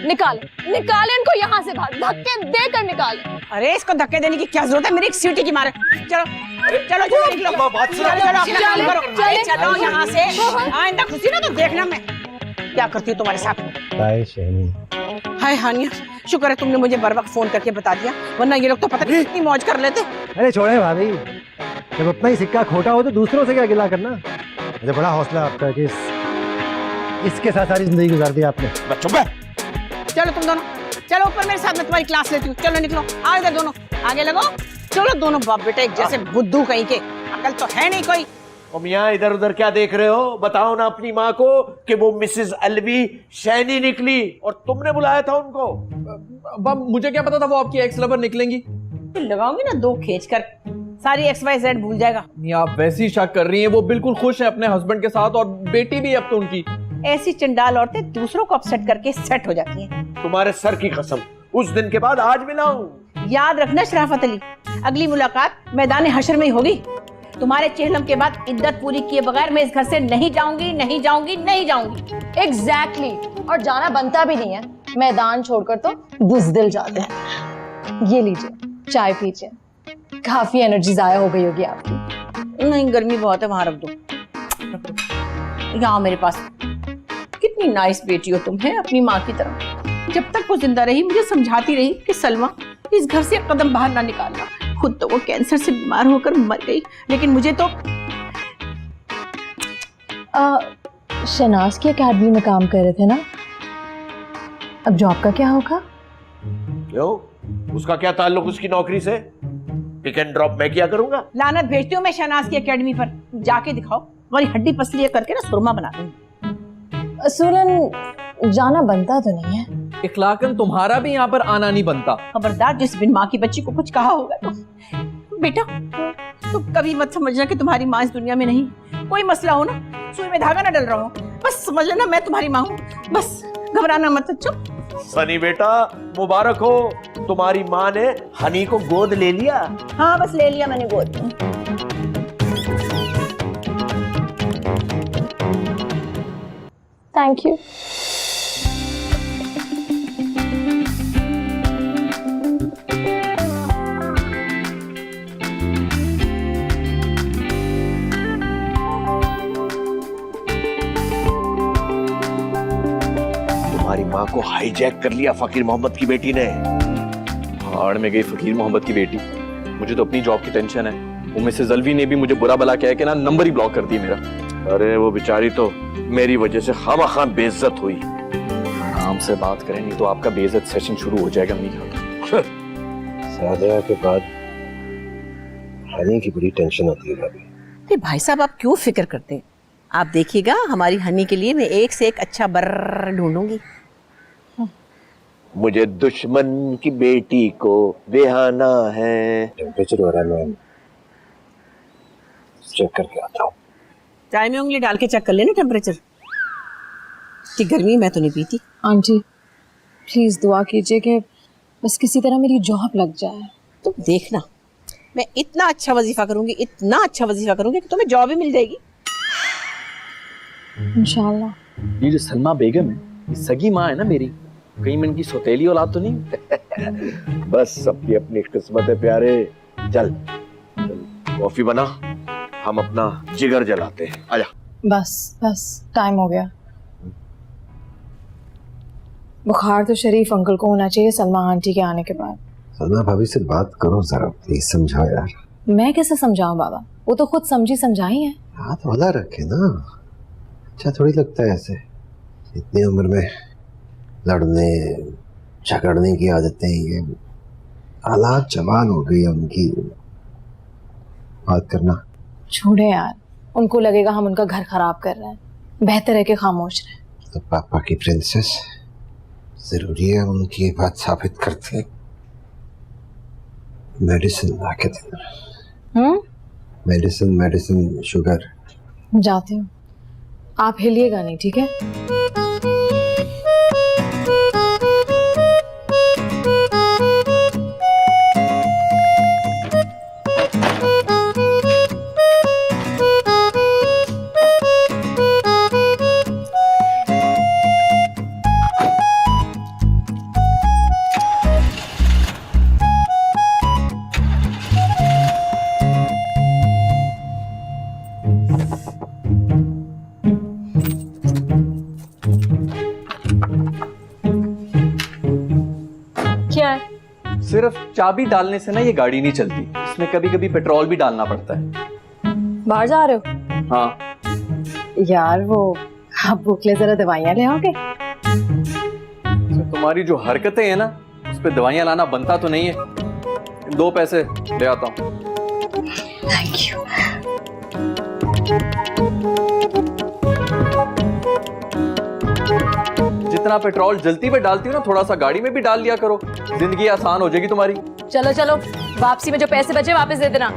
S1: निकाले इनको यहाँ से बाहर, धक्के देकर निकाले।
S9: अरे इसको धक्के देने की क्या जरूरत है? मेरी एक सीटी की मारे। चलो चलो चलो निकलो, चलो अपना काम करो। चलो यहाँ से, आइंदा खुशी ना तो देखना मैं क्या करती हूँ तुम्हारे साथ। हाय हानिया, शुक्र है तुमने मुझे बर वक्त फोन करके बता दिया, वरना ये लोग तो पता नहीं कितनी मौज कर लेते।
S5: अरे छोड़े भाभी, जब अपना ही सिक्का खोटा हो तो दूसरों से क्या गिला करना। मुझे बड़ा हौसला आपका कि इसके साथ सारी जिंदगी गुजार दी आपने।
S8: चुप है।
S9: चलो तुम दोनों, चलो ऊपर मेरे साथ, मैं तुम्हारी क्लास लेती हूँ। चलो निकलो, आगे दोनों, आगे लगो। चलो दोनों बाप बेटा एक जैसे बुद्धू कहीं के, अकल तो है नहीं कोई।
S8: मियाँ इधर उधर क्या देख रहे हो? बताओ ना अपनी माँ को कि वो मिसेस अलवी शैनी निकली और तुमने बुलाया था उनको।
S7: बाप, मुझे क्या पता था वो आपकी एक्स लवर निकलेंगी।
S9: लगाऊंगी ना 2 खींचकर, सारी XYZ भूल जाएगा।
S7: नहीं, आप वैसे ही शक कर रही हैं। वो बिल्कुल खुश है अपने हस्बैंड के साथ, और बेटी भी अब तो उनकी।
S9: ऐसी चंडाल औरतें दूसरों को अपसेट करके सेट हो जाती हैं।
S8: तुम्हारे सर की कसम, उस दिन के बाद आज मिला हूँ।
S9: याद रखना शराफत अली, अगली मुलाकात मैदान हशर में ही होगी। तुम्हारे चेहलम के बाद इद्दत पूरी किए बगैर मैं इस घर से नहीं जाऊंगी, नहीं जाऊंगी, नहीं जाऊंगी।
S1: एग्जैक्टली, और जाना बनता भी नहीं है। मैदान छोड़कर तो बुज़दिल जाते हैं। ये लीजिए, चाय पीजिए, काफी एनर्जी जाया हो गई होगी आपकी।
S9: नहीं, गर्मी बहुत है, वहां रख दो। यहाँ मेरे पास। कितनी नाइस बेटी हो तुम, है अपनी माँ की तरह। जब तक वो जिंदा रही मुझे समझाती रही कि सलमा इस घर से एक कदम बाहर ना निकालना। खुद तो वो कैंसर से बीमार होकर मर गई, लेकिन मुझे तो
S1: शनाज की अकेडमी में काम कर रहे थे ना, अब जॉब का क्या होगा?
S8: क्यों, उसका क्या ताल्लुक उसकी नौकरी से? पिक एंड ड्रॉप मैं क्या करूंगा?
S9: लानत भेजती हूँ मैं शहनाज की एकेडमी पर, जाके दिखाओ, तुम्हारी हड्डी पसली करके ना सुरमा बना दूंगी।
S1: असूलन जाना बनता तो नहीं है।
S7: इखलाकन तुम्हारा भी यहाँ पर आना नहीं बनता।
S9: खबरदार जिस बिन माँ की बच्ची को कुछ कहा होगा तो बेटा तुम कभी मत समझना कि तुम्हारी माँ इस दुनिया में नहीं। कोई मसला हो ना, सुई में धागा ना डल रहा हो, बस समझ लेना मैं तुम्हारी माँ हूँ, बस घबराना मत। चुप।
S8: सनी बेटा मुबारक हो, तुम्हारी माँ ने हनी को गोद ले लिया।
S9: हाँ बस ले लिया मैंने गोद।
S1: Thank you.
S8: तुम्हारी माँ को हाईजैक कर लिया फकीर मोहम्मद की बेटी ने।
S7: भाड़ में गई फकीर मोहम्मद की बेटी, मुझे तो अपनी जॉब की टेंशन है। वो मिसेस अलवी ने भी मुझे बुरा भला कह के ना नंबर ही ब्लॉक कर दिया मेरा।
S8: अरे वो बेचारी तो मेरी वजह से खामखा बेइज्जत हुई।
S7: आराम से बात करें, नहीं तो आपका बेइज्जत सेशन शुरू हो जाएगा। मेरी
S5: सादिया के बाद हनी की बड़ी टेंशन होती है भाभी।
S9: अरे भाई साहब आप क्यों फिक्र करते हैं? आप देखिएगा हमारी हनी के लिए मैं एक से एक अच्छा बर्र ढूंढूंगी।
S8: मुझे दुश्मन की बेटी को बेहाना है।
S5: टेम्परेचर हो रहा है, मैं चेक करके आता हूँ।
S9: चाय में उंगली डाल के चेक कर लेना टेम्परेचर की। गर्मी मैं तो नहीं पीती।
S1: आंटी प्लीज दुआ कीजिए कि बस किसी तरह मेरी जॉब लग जाए।
S9: तुम देखना मैं इतना अच्छा वजीफा करूंगी, इतना अच्छा वजीफा करूंगी कि तुम्हें जॉब ही मिल जाएगी
S1: इंशाल्लाह।
S7: ये जो सलमा बेगम है, ये सगी माँ है ना मेरी, कहीं मैं इनकी सौतेली औलाद तो नहीं?
S8: बस सबकी अपनी किस्मत है प्यारे। चल कॉफी बना, हम अपना जिगर जलाते हैं। आजा।
S1: बस टाइम हो गया। बुखार तो शरीफ अंकल को होना चाहिए सलमा आंटी के आने के बाद।
S5: सलमा भाभी से बात करो जरा, प्लीज समझाओ यार।
S1: मैं कैसे समझाऊं बाबा, वो तो खुद समझी समझाई है।
S5: हाथ वाला रखे ना, अच्छा थोड़ी लगता है ऐसे। इतनी उम्र में लड़ने झगड़ने की आदतें, ये हालात जवान हो गई है उनकी। बात करना
S1: छोड़े यार, उनको लगेगा हम उनका घर खराब कर रहे हैं, बेहतर है कि खामोश रहे।
S5: तो पापा की प्रिंसेस जरूरी है उनकी ये बात साबित करते। मेडिसिन ला के देना। Medicine sugar.
S1: जाती हूँ, आप हिलिएगा नहीं, ठीक है? क्या है?
S7: सिर्फ चाबी डालने से ना ये गाड़ी नहीं चलती, इसमें कभी कभी पेट्रोल भी डालना पड़ता है।
S1: बाहर जा रहे हो?
S7: हाँ
S1: यार वो आप भूख ले जरा दवाइयाँ ले आओगे?
S7: तो तुम्हारी जो हरकतें हैं ना, उस पे दवाइयाँ लाना बनता तो नहीं है। 2 पैसे ले आता हूँ।
S1: Thank you.
S7: जितना पेट्रोल जलती पे डालती हो ना, थोड़ा सा गाड़ी में भी डाल लिया करो, जिंदगी आसान हो जाएगी तुम्हारी।
S1: चलो चलो, वापसी में जो पैसे बचे वापस दे देना।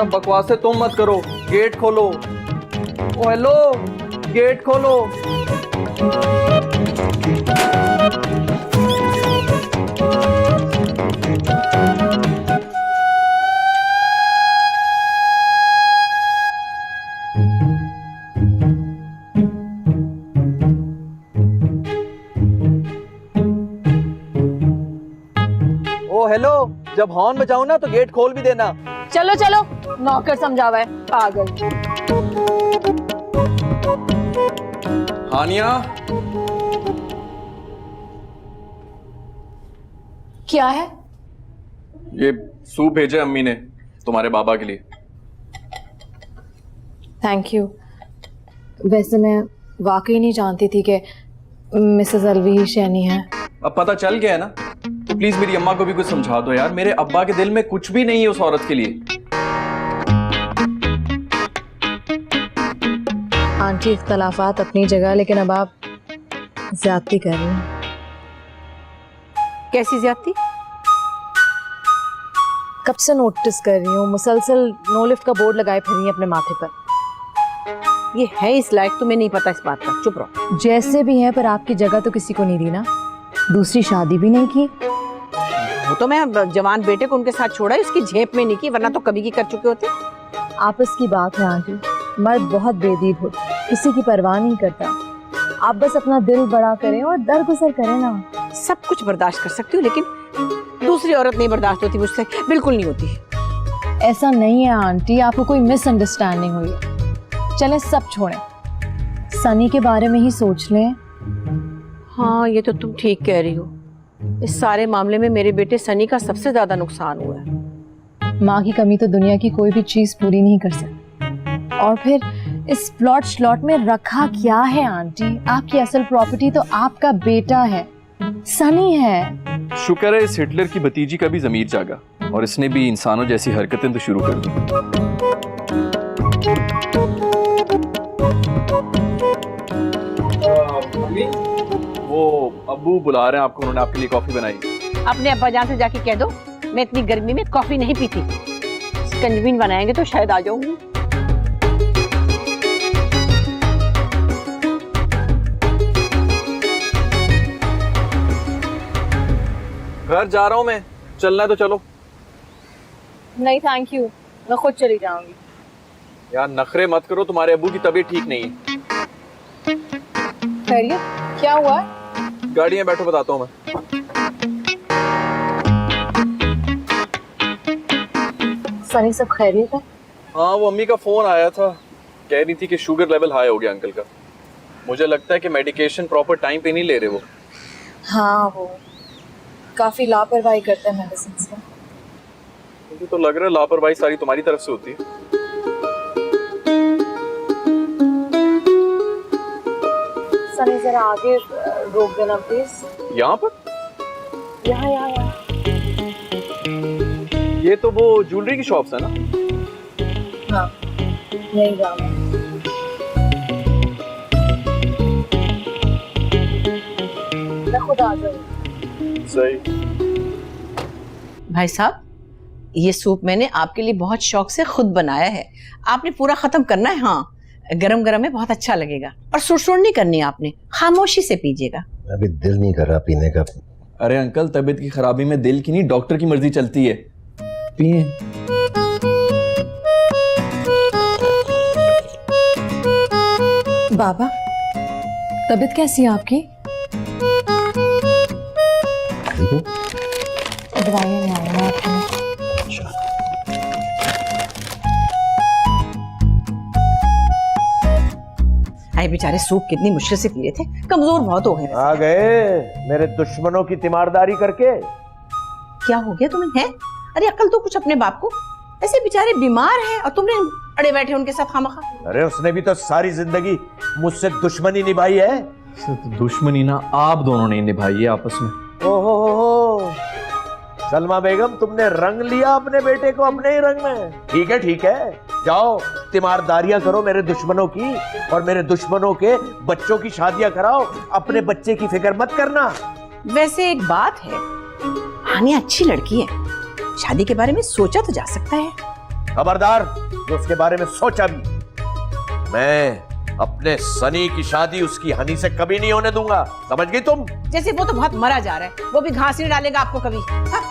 S7: बकवास से तुम मत करो, गेट खोलो। ओ हेलो, गेट खोलो। ओ हेलो, जब हॉर्न बजाऊं ना तो गेट खोल भी देना।
S1: चलो चलो, नौकर समझावा है पागल।
S7: हानिया,
S1: क्या है?
S7: ये सूप भेजे अम्मी ने तुम्हारे बाबा के लिए।
S1: Thank you. वैसे मैं वाकई नहीं जानती थी कि मिसेस अलवी ही शैनी है।
S7: अब पता चल गया है ना, तो प्लीज मेरी अम्मा को भी कुछ समझा दो यार। मेरे अब्बा के दिल में कुछ भी नहीं है उस औरत के लिए।
S1: आंटी, इख्तलाफात अपनी जगह, लेकिन अब आप ज्यादती कर रही हैं।
S9: कैसी ज्यादती?
S1: कब से नोटिस कर रही हूँ, मुसलसल नो लिफ्ट का बोर्ड लगाए फिर रही हैं अपने माथे पर।
S9: ये है इस लायक, तुम्हें नहीं पता इस बात का, चुप रहो।
S1: जैसे भी है, पर आपकी जगह तो किसी को नहीं दी ना। दूसरी शादी भी नहीं की।
S9: वो तो मैं जवान बेटे को उनके साथ छोड़ा, उसकी झेप में नहीं की, वरना तो कभी की कर चुके होते।
S1: आपस की बात है आंटी, मर्द बहुत बेदीब होता, किसी की परवाह नहीं करता। आप बस अपना दिल बड़ा करें और दरगुजर करें ना।
S9: सब कुछ बर्दाश्त कर सकती हूँ, लेकिन दूसरी औरत नहीं बर्दाश्त होती मुझसे, बिल्कुल नहीं होती।
S1: ऐसा नहीं है आंटी, आपको कोई मिसअंडरस्टैंडिंग हुई है। चलें सब छोड़ें, सनी के बारे में ही सोच लें।
S9: हाँ, ये तो तुम ठीक कह रही हो। इस सारे मामले में मेरे बेटे सनी का सबसे ज्यादा नुकसान हुआ है।
S1: माँ की कमी तो दुनिया की कोई भी चीज पूरी नहीं कर सकती। और फिर इस प्लॉट श्लॉट में रखा क्या है आंटी? आपकी असल प्रॉपर्टी तो आपका बेटा है, सनी है।
S7: शुक्र है इस हिटलर की भतीजी का भी जमीर जागा और इसने भी इंसानों जैसी हरकतें तो शुरू कर दी। वो अब्बू बुला रहे हैं आपको, उन्होंने आपके लिए कॉफी बनाई।
S9: अपने अब्बा जान से जाके कह दो मैं इतनी गर्मी में कॉफी नहीं पीती। कंजवीन बनाएंगे तो शायद आ जाऊंगी।
S7: घर जा रहा हूँ मैं, चलना है तो चलो।
S1: नहीं थैंक यू, मैं खुद चली जाऊंगी।
S7: यार नखरे मत करो, तुम्हारे अब्बू की तबीयत ठीक नहीं है।
S1: खैरियत? क्या हुआ?
S7: गाड़ी में बैठो, बताता हूँ मैं।
S1: सनी सब खैरियत है?
S7: हाँ, वो अम्मी का फोन आया था, कह रही थी कि शुगर लेवल हाई हो गया अंकल का। मुझे लगता है कि मेडिकेशन प्रॉपर टाइम पे नहीं ले रहे वो।
S1: हाँ, वो काफी लापरवाही करते हैं मेडिसिन का।
S7: मुझे तो लग रहा है लापरवाही सारी तुम्हारी तरफ से होती है।
S1: सनी जरा आगे रोक देना प्लीज।
S7: यहाँ पर?
S1: यहाँ यहाँ यहाँ।
S7: ये तो वो ज्वेलरी की शॉप्स है ना?
S1: हाँ, यही जाना है। मैं खुद आ जाऊंगी।
S7: सही।
S9: भाई साहब, ये सूप मैंने आपके लिए बहुत शौक से खुद बनाया है। आपने पूरा खत्म करना है। हाँ, गरम गरम में बहुत अच्छा लगेगा। और सुरसुर नहीं करनी आपने, खामोशी से पीजिएगा।
S5: अभी दिल नहीं कर रहा पीने का।
S7: अरे अंकल, तबीयत की खराबी में दिल की नहीं, डॉक्टर की मर्जी चलती है। पिए।
S1: बाबा, तबीयत कैसी है आपकी? दवाइयाँ नहीं आई हैं आपकी।
S9: अरे बेचारे सूप कितनी मुश्किल से पिए थे, कमजोर बहुत हो गए।
S8: आ गए मेरे दुश्मनों की तीमारदारी करके।
S9: क्या हो गया तुम्हें? है अरे अकल तो कुछ अपने बाप को। ऐसे बेचारे बीमार हैं और तुमने अड़े बैठे उनके साथ खामखा।
S8: अरे उसने भी तो सारी जिंदगी मुझसे दुश्मनी निभाई है।
S7: दुश्मनी ना आप दोनों ने निभाई है आपस में।
S8: ओहो, सलमा बेगम, तुमने रंग लिया अपने बेटे को अपने ही रंग में। ठीक है, जाओ तीमारदारियां करो मेरे दुश्मनों की, और मेरे दुश्मनों के बच्चों की शादियां कराओ। अपने बच्चे की फिक्र मत करना।
S9: वैसे एक बात है, हानिया अच्छी लड़की है, शादी के बारे में सोचा तो जा सकता है।
S8: खबरदार, जो उसके बारे में सोचा भी, मैं अपने सनी की शादी उसकी हनी से कभी नहीं होने दूंगा। समझ गई तुम?
S9: जैसे वो तो बहुत मरा जा रहा है, वो भी घास नहीं डालेगा आपको कभी। हाँ?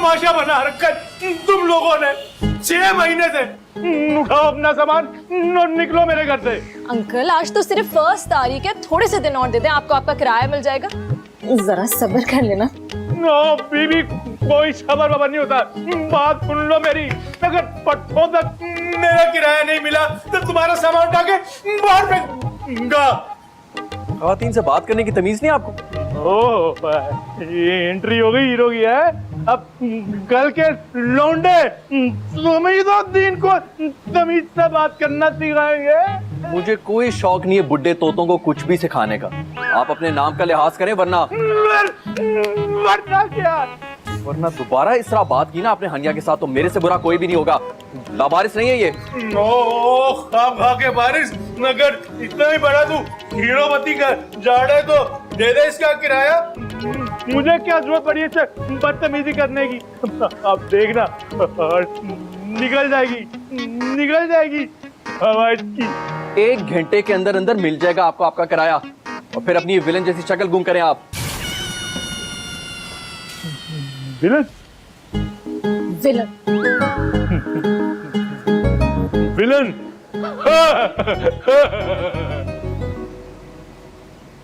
S6: तमाशा बना रखा है तुम लोगों ने 6 महीने से। उठाओ अपना सामान और निकलो मेरे घर से।
S1: अंकल आज तो सिर्फ 1 तारीख है, थोड़े से दिन और दे दें, आपको आपका किराया मिल जाएगा। जरा सब्र कर लेना।
S6: नो बीबी, कोई सबर वबर नहीं होता। बात सुन लो मेरी, अगर पट्टों तक मेरा किराया नहीं मिला तो तुम्हारा सामान उठा के बाहर फेंकूंगा।
S7: खवातीन से बात करने की तमीज नहीं आपको?
S6: ओह, ये एंट्री हो गई हीरो की है। अब कल के लौंडे तुम ही तो दिन को तमीज से बात करना सिखाएंगे।
S7: मुझे कोई शौक नहीं है बुड्ढे तोतों को कुछ भी सिखाने का। आप अपने नाम का लिहाज करें, वरना
S6: क्या?
S7: वरना दोबारा इस तरह बात की ना आपने हनिया के साथ तो मेरे से बुरा कोई भी नहीं होगा। लावारिस नहीं है ये।
S6: ओह, खाम खा के बारिश, अगर इतना ही बड़ा तू हीरोपति का जाड़े तो दे दे इसका किराया। मुझे क्या जरूरत पड़ी इससे बदतमीजी करने की? अब देखना निकल जाएगी हवा इसकी।
S7: 1 घंटे के अंदर अंदर मिल जाएगा आपको आपका किराया, और फिर अपनी विलन जैसी शक्ल गुम करें आप।
S6: विलन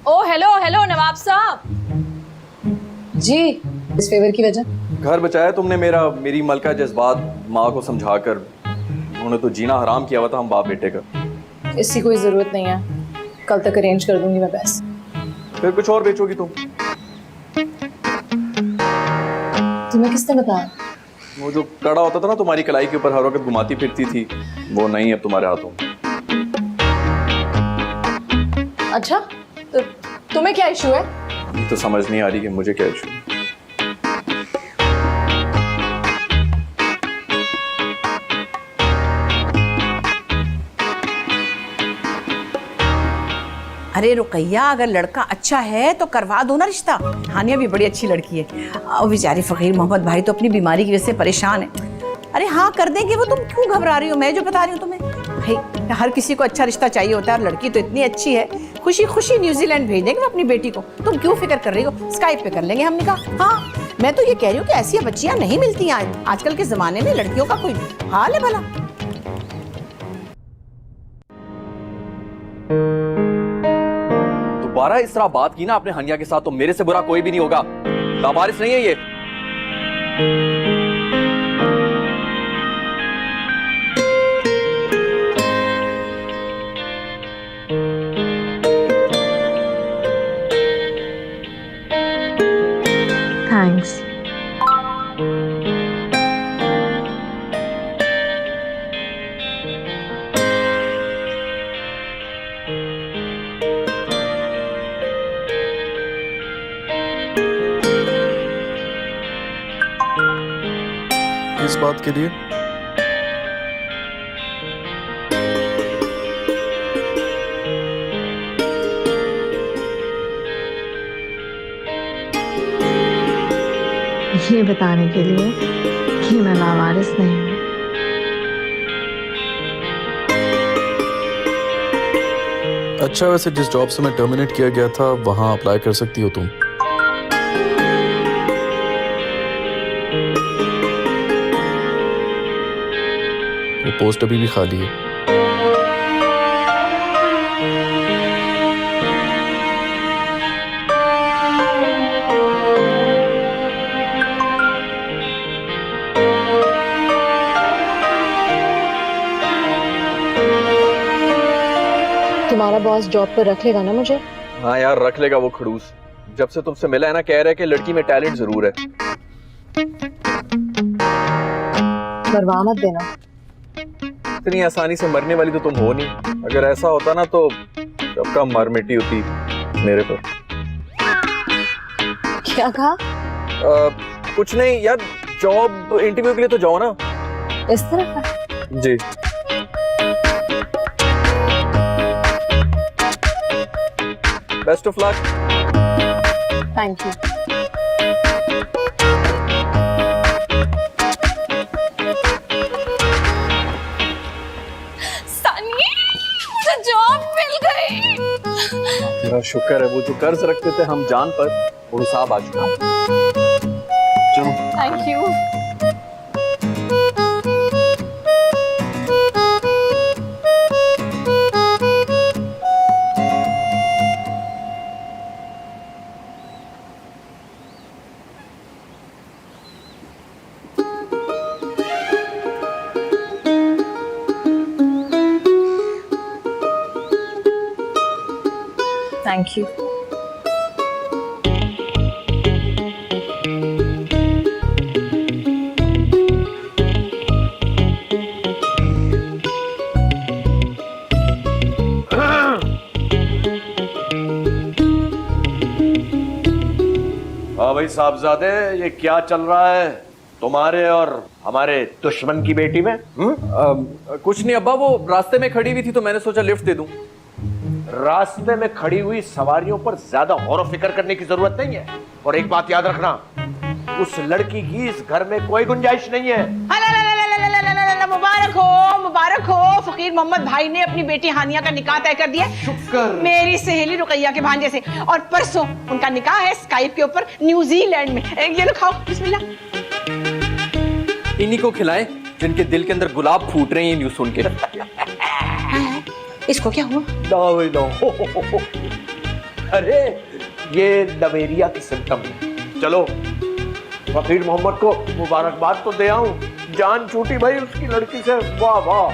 S1: ओ हेलो नवाब साहब जी, इस फेवर की वजह?
S7: घर बचाया तुमने मेरा, मेरी मलका जज्बात माँ को समझाकर। उन्होंने तो जीना हराम किया हुआ था हम बाप बेटे का।
S1: इसकी कोई जरूरत नहीं है, कल तक अरेंज कर दूंगी मैं पैसे।
S7: फिर कुछ और बेचोगी तुम?
S1: तुम्हें किसने बताया?
S7: वो जो कड़ा होता था ना तुम्हारी कलाई के ऊपर हर वक्त घुमाती फिरती थी, वो नहीं है तुम्हारे हाथों में।
S1: अच्छा, तो तुम्हें क्या इशू है?
S7: ये तो समझ नहीं आ रही कि मुझे क्या इशू है।
S9: अरे रुकैया, अगर लड़का अच्छा है तो करवा दो ना रिश्ता। हानिया भी बड़ी अच्छी लड़की है। और बेचारे फकीर मोहम्मद भाई तो अपनी बीमारी की वजह से परेशान है। अरे हाँ कर देंगे वो, तुम क्यों घबरा रही हो? मैं जो बता रही हूँ तुम्हें, भाई हर किसी को अच्छा रिश्ता चाहिए होता है, और लड़की तो इतनी अच्छी है, खुशी खुशी न्यूजीलैंड भेज देंगे वो अपनी बेटी को। तुम क्यों फिक्र कर रही हो? स्काइप पे कर लेंगे हमने कहा। हाँ, मैं तो ये कह रही हूँ कि ऐसी बच्चियां नहीं मिलती हैं आजकल के जमाने में। लड़कियों का कोई हाल है भला?
S7: दोबारा इस तरह बात की ना आपने हनिया के साथ तो मेरे से बुरा कोई भी नहीं होगा। लावारिस नहीं है ये।
S1: थैंक्स।
S3: इस बात के लिए
S13: ये बताने के लिए कि मैं लावारिस नहीं हूँ।
S3: अच्छा, वैसे जिस जॉब से मैं टर्मिनेट किया गया था वहां अप्लाई कर सकती हो तुम। वो पोस्ट अभी भी खाली है।
S1: तुम्हारा बॉस जॉब पर रख लेगा ना मुझे?
S7: हाँ यार, रख लेगा वो खड़ूस। जब से तुमसे मिला है ना, कह रहा है कि लड़की में टैलेंट जरूर है।
S1: मरवा मत देना।
S7: इतनी आसानी से मरने वाली तो तुम हो नहीं। अगर ऐसा होता ना तो कब का मर मिट्टी होती मेरे पर।
S1: क्या कहा?
S7: कुछ नहीं यार, जॉब इंटरव्यू के लिए तो जाओ ना।
S1: इस तरह का?
S7: जी। Best of luck.
S1: Thank you. Job मिल गई।
S7: मेरा शुक्र है, वो जो कर्ज रखते थे हम जान पर वो हिसाब आ चुका।
S3: चलो।
S1: Thank you. Thank you.
S8: हाँ भाई साहबजादे, ये क्या चल रहा है तुम्हारे और हमारे दुश्मन की बेटी में?
S7: कुछ नहीं अब्बा, वो रास्ते में खड़ी हुई थी तो मैंने सोचा लिफ्ट दे दूं।
S8: रास्ते में खड़ी हुई सवारियों पर ज्यादा गौर फिक्र करने की जरूरत नहीं है। और एक बात याद रखना, उस लड़की की इस घर में कोई गुंजाइश नहीं है।
S9: मुबारक हो, फकीर मोहम्मद भाई ने अपनी बेटी हानिया का निकाह तय कर दिया।
S8: शुक्र।
S9: मेरी सहेली रुकैया के भांजे से, और परसों उनका निकाह है स्काइप के ऊपर न्यूजीलैंड में। ये लो खाओ, बिस्मिल्लाह।
S7: इन्हीं को खिलाएं जिनके दिल के अंदर गुलाब फूट रहे हैं न्यूज़ सुन के।
S9: इसको क्या हुआ?
S8: अरे ये लवेरिया की सिम्टम है। चलो फकीर मोहम्मद को मुबारकबाद तो दे आऊं। जान छूटी भाई उसकी लड़की से, वाह वाह।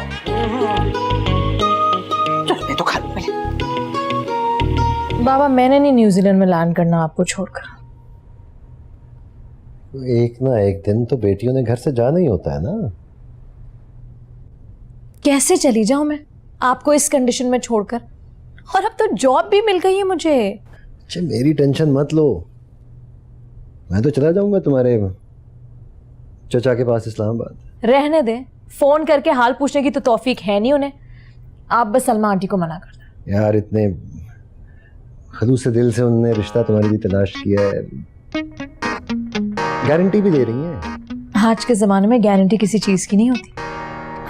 S9: चलो मैं तो खा लूं पहले।
S1: बाबा मैंने नहीं न्यूजीलैंड में लैंड करना आपको छोड़कर।
S5: एक ना एक दिन तो बेटियों ने घर से जाना ही होता है ना।
S1: कैसे चली जाऊं मैं आपको इस कंडीशन में छोड़कर? और अब तो जॉब भी मिल गई है मुझे।
S5: अच्छा मेरी टेंशन मत लो, मैं तो चला जाऊंगा तुम्हारे चचा के पास इस्लामाबाद।
S1: रहने दे, फोन करके हाल पूछने की तो तौफीक है नहीं उन्हें। आप बस सलमा आंटी को मना कर दो।
S5: यार इतने खलूस से दिल से उन्होंने रिश्ता तुम्हारे लिए तलाश किया है, गारंटी भी दे रही है।
S1: आज के जमाने में गारंटी किसी चीज की नहीं होती।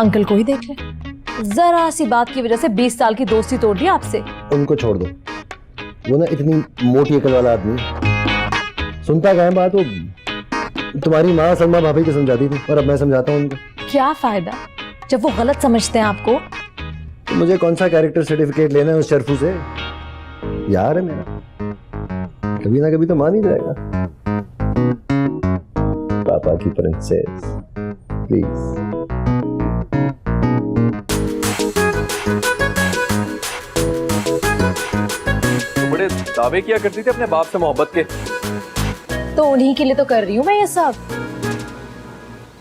S1: अंकल को ही देख ले, जरा सी बात की वजह से 20 साल की दोस्ती तोड़ दी आपसे।
S5: उनको छोड़ दो, वो ना इतनी मोटी अकल वाला आदमी, सुनता क्या है बात। वो तुम्हारी माँ सलमा भाभी को समझाती थी और अब मैं समझाता हूँ उनको।
S1: क्या फायदा जब वो गलत समझते हैं आपको।
S5: तो मुझे कौन सा कैरेक्टर सर्टिफिकेट लेना है उस शर्फू से? यार है मेरा, कभी ना कभी तो मान ही जाएगा। पापा की प्रिंसेस प्लीज।
S7: बड़े दावे किया करती थी अपने बाप से मोहब्बत के,
S1: तो उन्हीं के लिए तो कर रही हूँ मैं ये सब।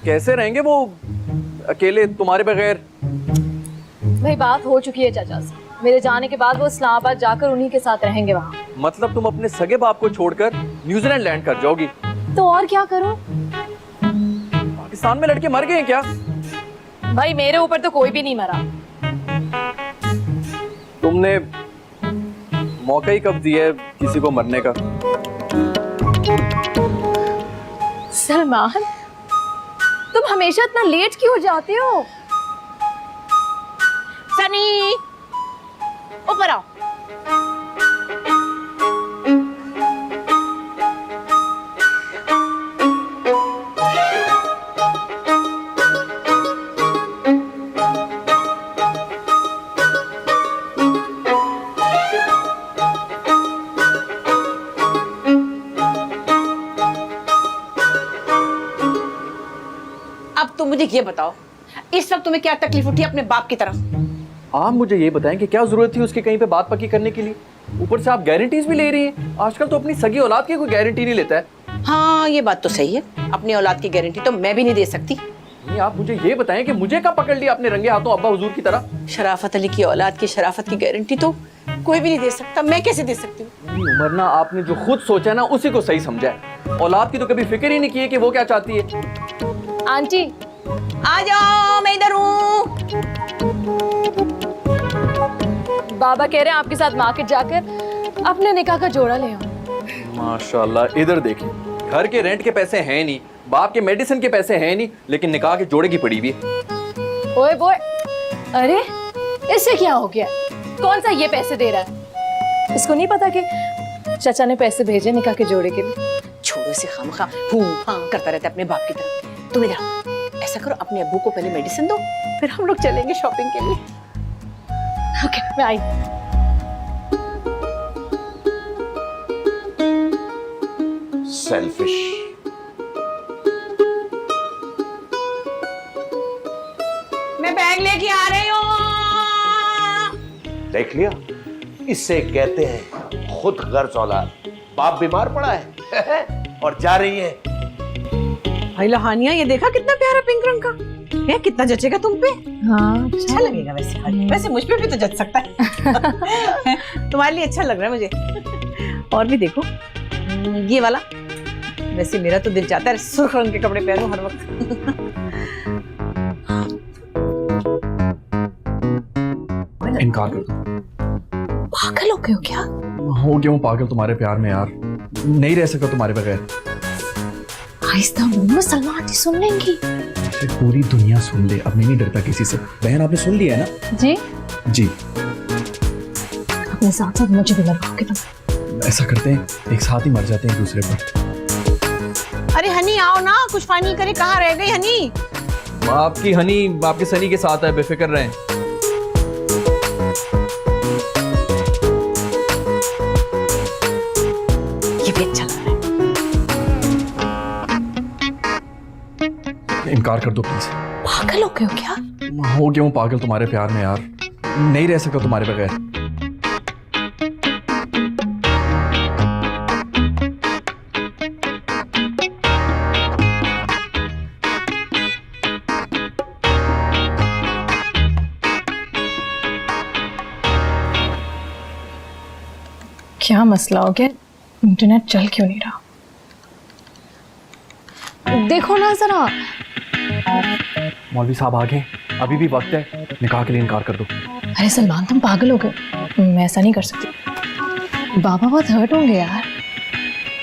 S7: कैसे रहेंगे वो अकेले तुम्हारे बगैर?
S1: भाई बात हो चुकी है चाचा से, मेरे जाने के बाद वो इस्लामाबाद जाकर उन्हीं के साथ रहेंगे वहाँ।
S7: मतलब तुम अपने सगे बाप को छोड़कर न्यूजीलैंड लैंड कर जाओगी?
S1: तो और क्या करूँ?
S7: पाकिस्तान में लड़के मर गए हैं क्या?
S1: भाई मेरे ऊपर तो कोई भी नहीं मरा।
S7: तुमने मौका ही कब दिया है किसी को मरने का?
S1: सलमान तुम हमेशा इतना लेट क्यों हो जाते हो?
S9: सनी ऊपर आओ। अब तुम मुझे ये बताओ, इस वक्त तुम्हें क्या तकलीफ उठी अपने बाप की तरफ?
S7: आप मुझे ये बताएं कि क्या जरूरत थी उसकी कहीं पे बात पक्की करने के लिए? ऊपर से आप गारंटीज भी ले रही हैं। आजकल तो अपनी सगी औलाद की कोई गारंटी नहीं लेता है।
S9: हाँ ये बात तो सही है, अपनी औलाद की गारंटी तो मैं भी नहीं दे सकती।
S7: नहीं, आप मुझे ये बताएं कि मुझे कब पकड़ लिया आपने रंगे हाथों अब्बा हुजूर की तरह?
S9: शराफत अली की औलाद की शराफत की गारंटी तो कोई भी नहीं दे सकता, मैं कैसे दे सकती हूँ?
S7: उमर ना, आपने जो खुद सोचा ना उसी को सही समझा है। औलाद की तो कभी फिक्र ही नहीं की है कि वो क्या चाहती है।
S1: आंटी
S9: आ जाओ, मैं इधर हूँ।
S1: बाबा कह रहे हैं आपके साथ मार्केट जाकर अपने निकाह का जोड़ा ले आओ।
S7: माशाल्लाह, इधर देखिए, घर के रेंट के पैसे हैं नहीं, बाप के मेडिसिन के पैसे हैं नहीं, लेकिन निकाह के जोड़े की पड़ी हुई है।
S1: ओए बोए, अरे इससे क्या हो गया? कौन सा ये पैसे दे रहा है? इसको नहीं पता कि चाचा ने पैसे भेजे निकाह के जोड़े के लिए?
S9: छोड़ो से खामखा फू फां करता रहता है अपने बाप की तरह। तुम इधर आओ, ऐसा करो अपने अब्बू को पहले मेडिसिन दो, फिर हम लोग चलेंगे शॉपिंग के लिए। ओके मैं आई।
S8: सेल्फिश।
S9: मैं बैग लेके आ रही हूँ।
S8: देख लिया, इससे कहते हैं खुद गर्ज औलाद। बाप बीमार पड़ा है और जा रही है।
S9: भाई लहानिया, ये देखा कितना प्यारा पिंक रंग का है, कितना जचेगा तुम पे।
S12: हाँ
S9: अच्छा लगेगा वैसे। वैसे मुझ पे भी तो जच सकता है। तुम्हारे लिए अच्छा लग रहा है मुझे। और भी देखो ये वाला, वैसे मेरा तो दिल चाहता है सुर्ख रंग के कपड़े पहनूं हर वक्त।
S3: इनकार कर दो।
S12: पागल हो गए हो क्या?
S3: हो गया हूँ पागल तुम्हारे प्यार में यार, नहीं रह सकता तुम्हारे बगैर।
S12: आहिस्ता बोल में सलमा आंटी सुन लेंगी।
S3: पूरी दुनिया सुन ले, अब मैं नहीं डरता किसी से। बहन आपने सुन लिया है ना?
S12: जी
S3: जी।
S12: अपने साथ साथ मुझे भी लगाओगे तुम?
S3: ऐसा करते हैं, एक साथ ही मर जाते हैं एक दूसरे पर।
S9: अरे हनी आओ ना, कुछ फाइनल करे। कहाँ रह गई हनी?
S7: आपकी हनी आपके सनी के साथ है, बेफिक्र रहें।
S9: ये भी अच्छा लग रहा है।
S3: इनकार कर दो प्लीज।
S12: पागल हो गए हो क्या?
S3: हो गया हूँ पागल तुम्हारे प्यार में यार, नहीं रह सकता तुम्हारे बगैर।
S12: क्या मसला हो गया? इंटरनेट चल क्यों नहीं रहा? देखो ना जरा।
S3: मौलवी साहब आगे, अभी भी वक्त है, निकाह के लिए इनकार कर दो।
S12: अरे सलमान तुम पागल हो गए, मैं ऐसा नहीं कर सकती। बाबा बहुत हर्ट होंगे यार।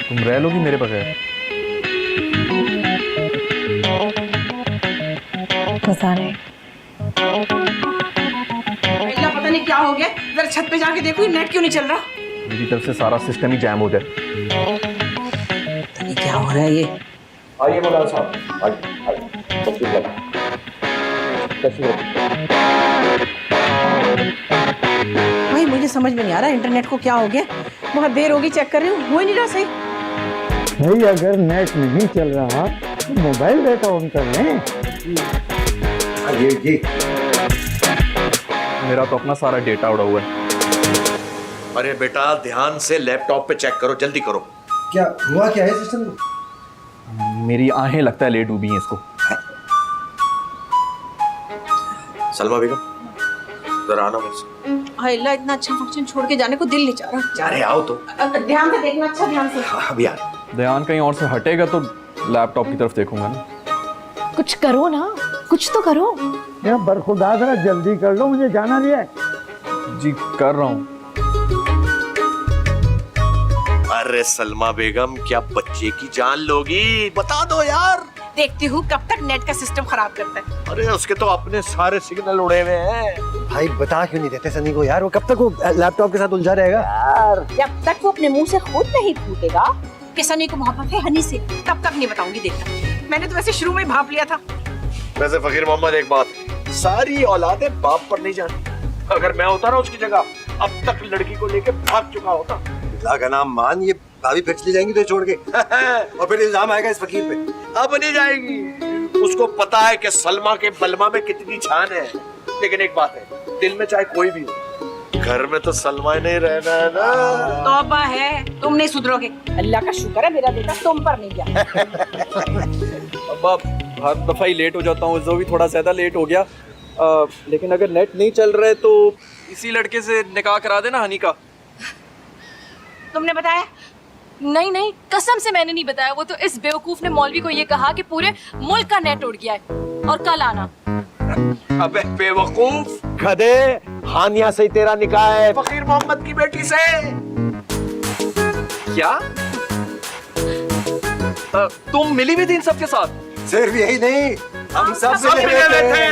S3: तुम रह लोगी मेरे बगैर?
S12: पता नहीं।
S9: पता नहीं क्या हो गया, जरा छत पे जाके देखो नेट क्यों नहीं चल रहा।
S3: मेरी तरफ से सारा सिस्टम ही जैम हो जाए।
S9: पता नहीं क्या हो रहा है ये।
S8: आइए मौलाना साहब, आइए।
S9: भाई मुझे समझ में नहीं आ रहा इंटरनेट को क्या हो गया। बहुत देर होगी चेक कर रही हूँ, हो ही नहीं रहा सही।
S6: भाई अगर नेट नहीं चल रहा तो मोबाइल डेटा ऑन कर लें।
S2: जी
S3: मेरा तो अपना सारा डेटा उड़ा हुआ है।
S8: अरे बेटा ध्यान से लैपटॉप पे चेक करो, जल्दी करो।
S5: क्या हुआ, क्या है सिस्टम को?
S3: मेरी आहें लगता है ले डूबी हैं इसको।
S8: सलमा बेगम जरा आना मेरे से।
S9: हाय अल्लाह, इतना अच्छा फंक्शन छोड़ के जाने को दिल नहीं चाह रहा।
S8: अरे आओ तो।
S9: ध्यान से देखना, अच्छा ध्यान से।
S8: अभी आ।
S3: ध्यान कहीं और से हटेगा तो लैपटॉप की तरफ देखूंगा ना।
S12: कुछ करो ना, कुछ तो करो।
S6: यार बरखुदा जरा जल्दी कर लो, मुझे जाना भी है।
S3: जी कर रहा हूँ।
S8: अरे सलमा बेगम क्या बच्चे की जान लोगी, बता दो यार।
S9: देखती हूँ कब तक नेट का सिस्टम खराब करता है।
S8: अरे उसके तो अपने सारे सिग्नल उड़े हुए हैं।
S5: भाई बता क्यों नहीं देते सनी को यार? वो कब तक वो लैपटॉप के साथ उलझा रहेगा यार?
S9: जब तक वो अपने मुंह से खुद नहीं फूटेगा कि सनी को मोहब्बत है हनी से, तब तक नहीं बताऊंगी। देखना, मैंने तो वैसे शुरू में भाप लिया था।
S8: वैसे फकीर मोहम्मद एक बात, सारी औलादे बाप पर नहीं जाती। अगर मैं होता ना उसकी जगह, अब तक लड़की को लेके भाग चुका होता।
S5: अल्लाह का नाम मान, ये भाभी फिर चली जाएंगी तो छोड़ के और फिर इल्जाम आएगा इस फकीर पे।
S8: अब नहीं जाएगी, उसको पता है कि सलमा के बलमा में कितनी जान है। लेकिन एक बात है, दिल में चाहे कोई भी हो, घर में तो सलमा नहीं रहना है ना।
S9: तौबा है, तुम नहीं सुधरोगे। अल्लाह का शुक्र है मेरा बेटा तुम पर नहीं गया।
S7: अब हर दफा ही लेट हो जाता हूँ, जो भी थोड़ा ज्यादा लेट हो गया। लेकिन अगर नेट नहीं चल रहा है तो इसी लड़के से निकाह करा देना हनी का।
S9: तुमने बताया?
S1: नहीं नहीं, कसम से मैंने नहीं बताया। वो तो इस बेवकूफ ने मौलवी को ये कहा कि पूरे मुल्क का नेट उड़ गया है और कल आना।
S8: अबे बेवकूफ गधे, हानिया से तेरा निकाह है फकीर मोहम्मद की बेटी से।
S7: क्या तुम मिली भी थी इन सबके साथ?
S5: सिर्फ यही नहीं, हम सब
S8: मिले थे।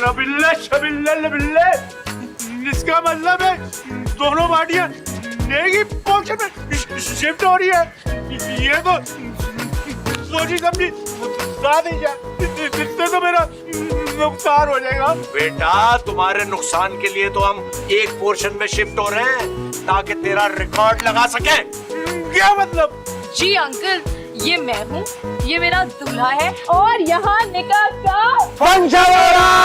S6: रबिल्ला शबिल्ला लबिल्ला, इसका मतलब है दोनों पार्टियां एक ही पोर्शन में शिफ्ट हो रही है। ये तो सोची समझी बात ही क्या, इससे तो मेरा नुकसान हो जाएगा।
S8: बेटा तुम्हारे नुकसान के लिए तो हम एक पोर्शन में शिफ्ट हो रहे हैं ताकि तेरा रिकॉर्ड लगा सके।
S6: क्या मतलब?
S1: जी अंकल, ये मैं हूँ, ये मेरा दूल्हा है और यहाँ निकाह का
S8: फंक्शन हो रहा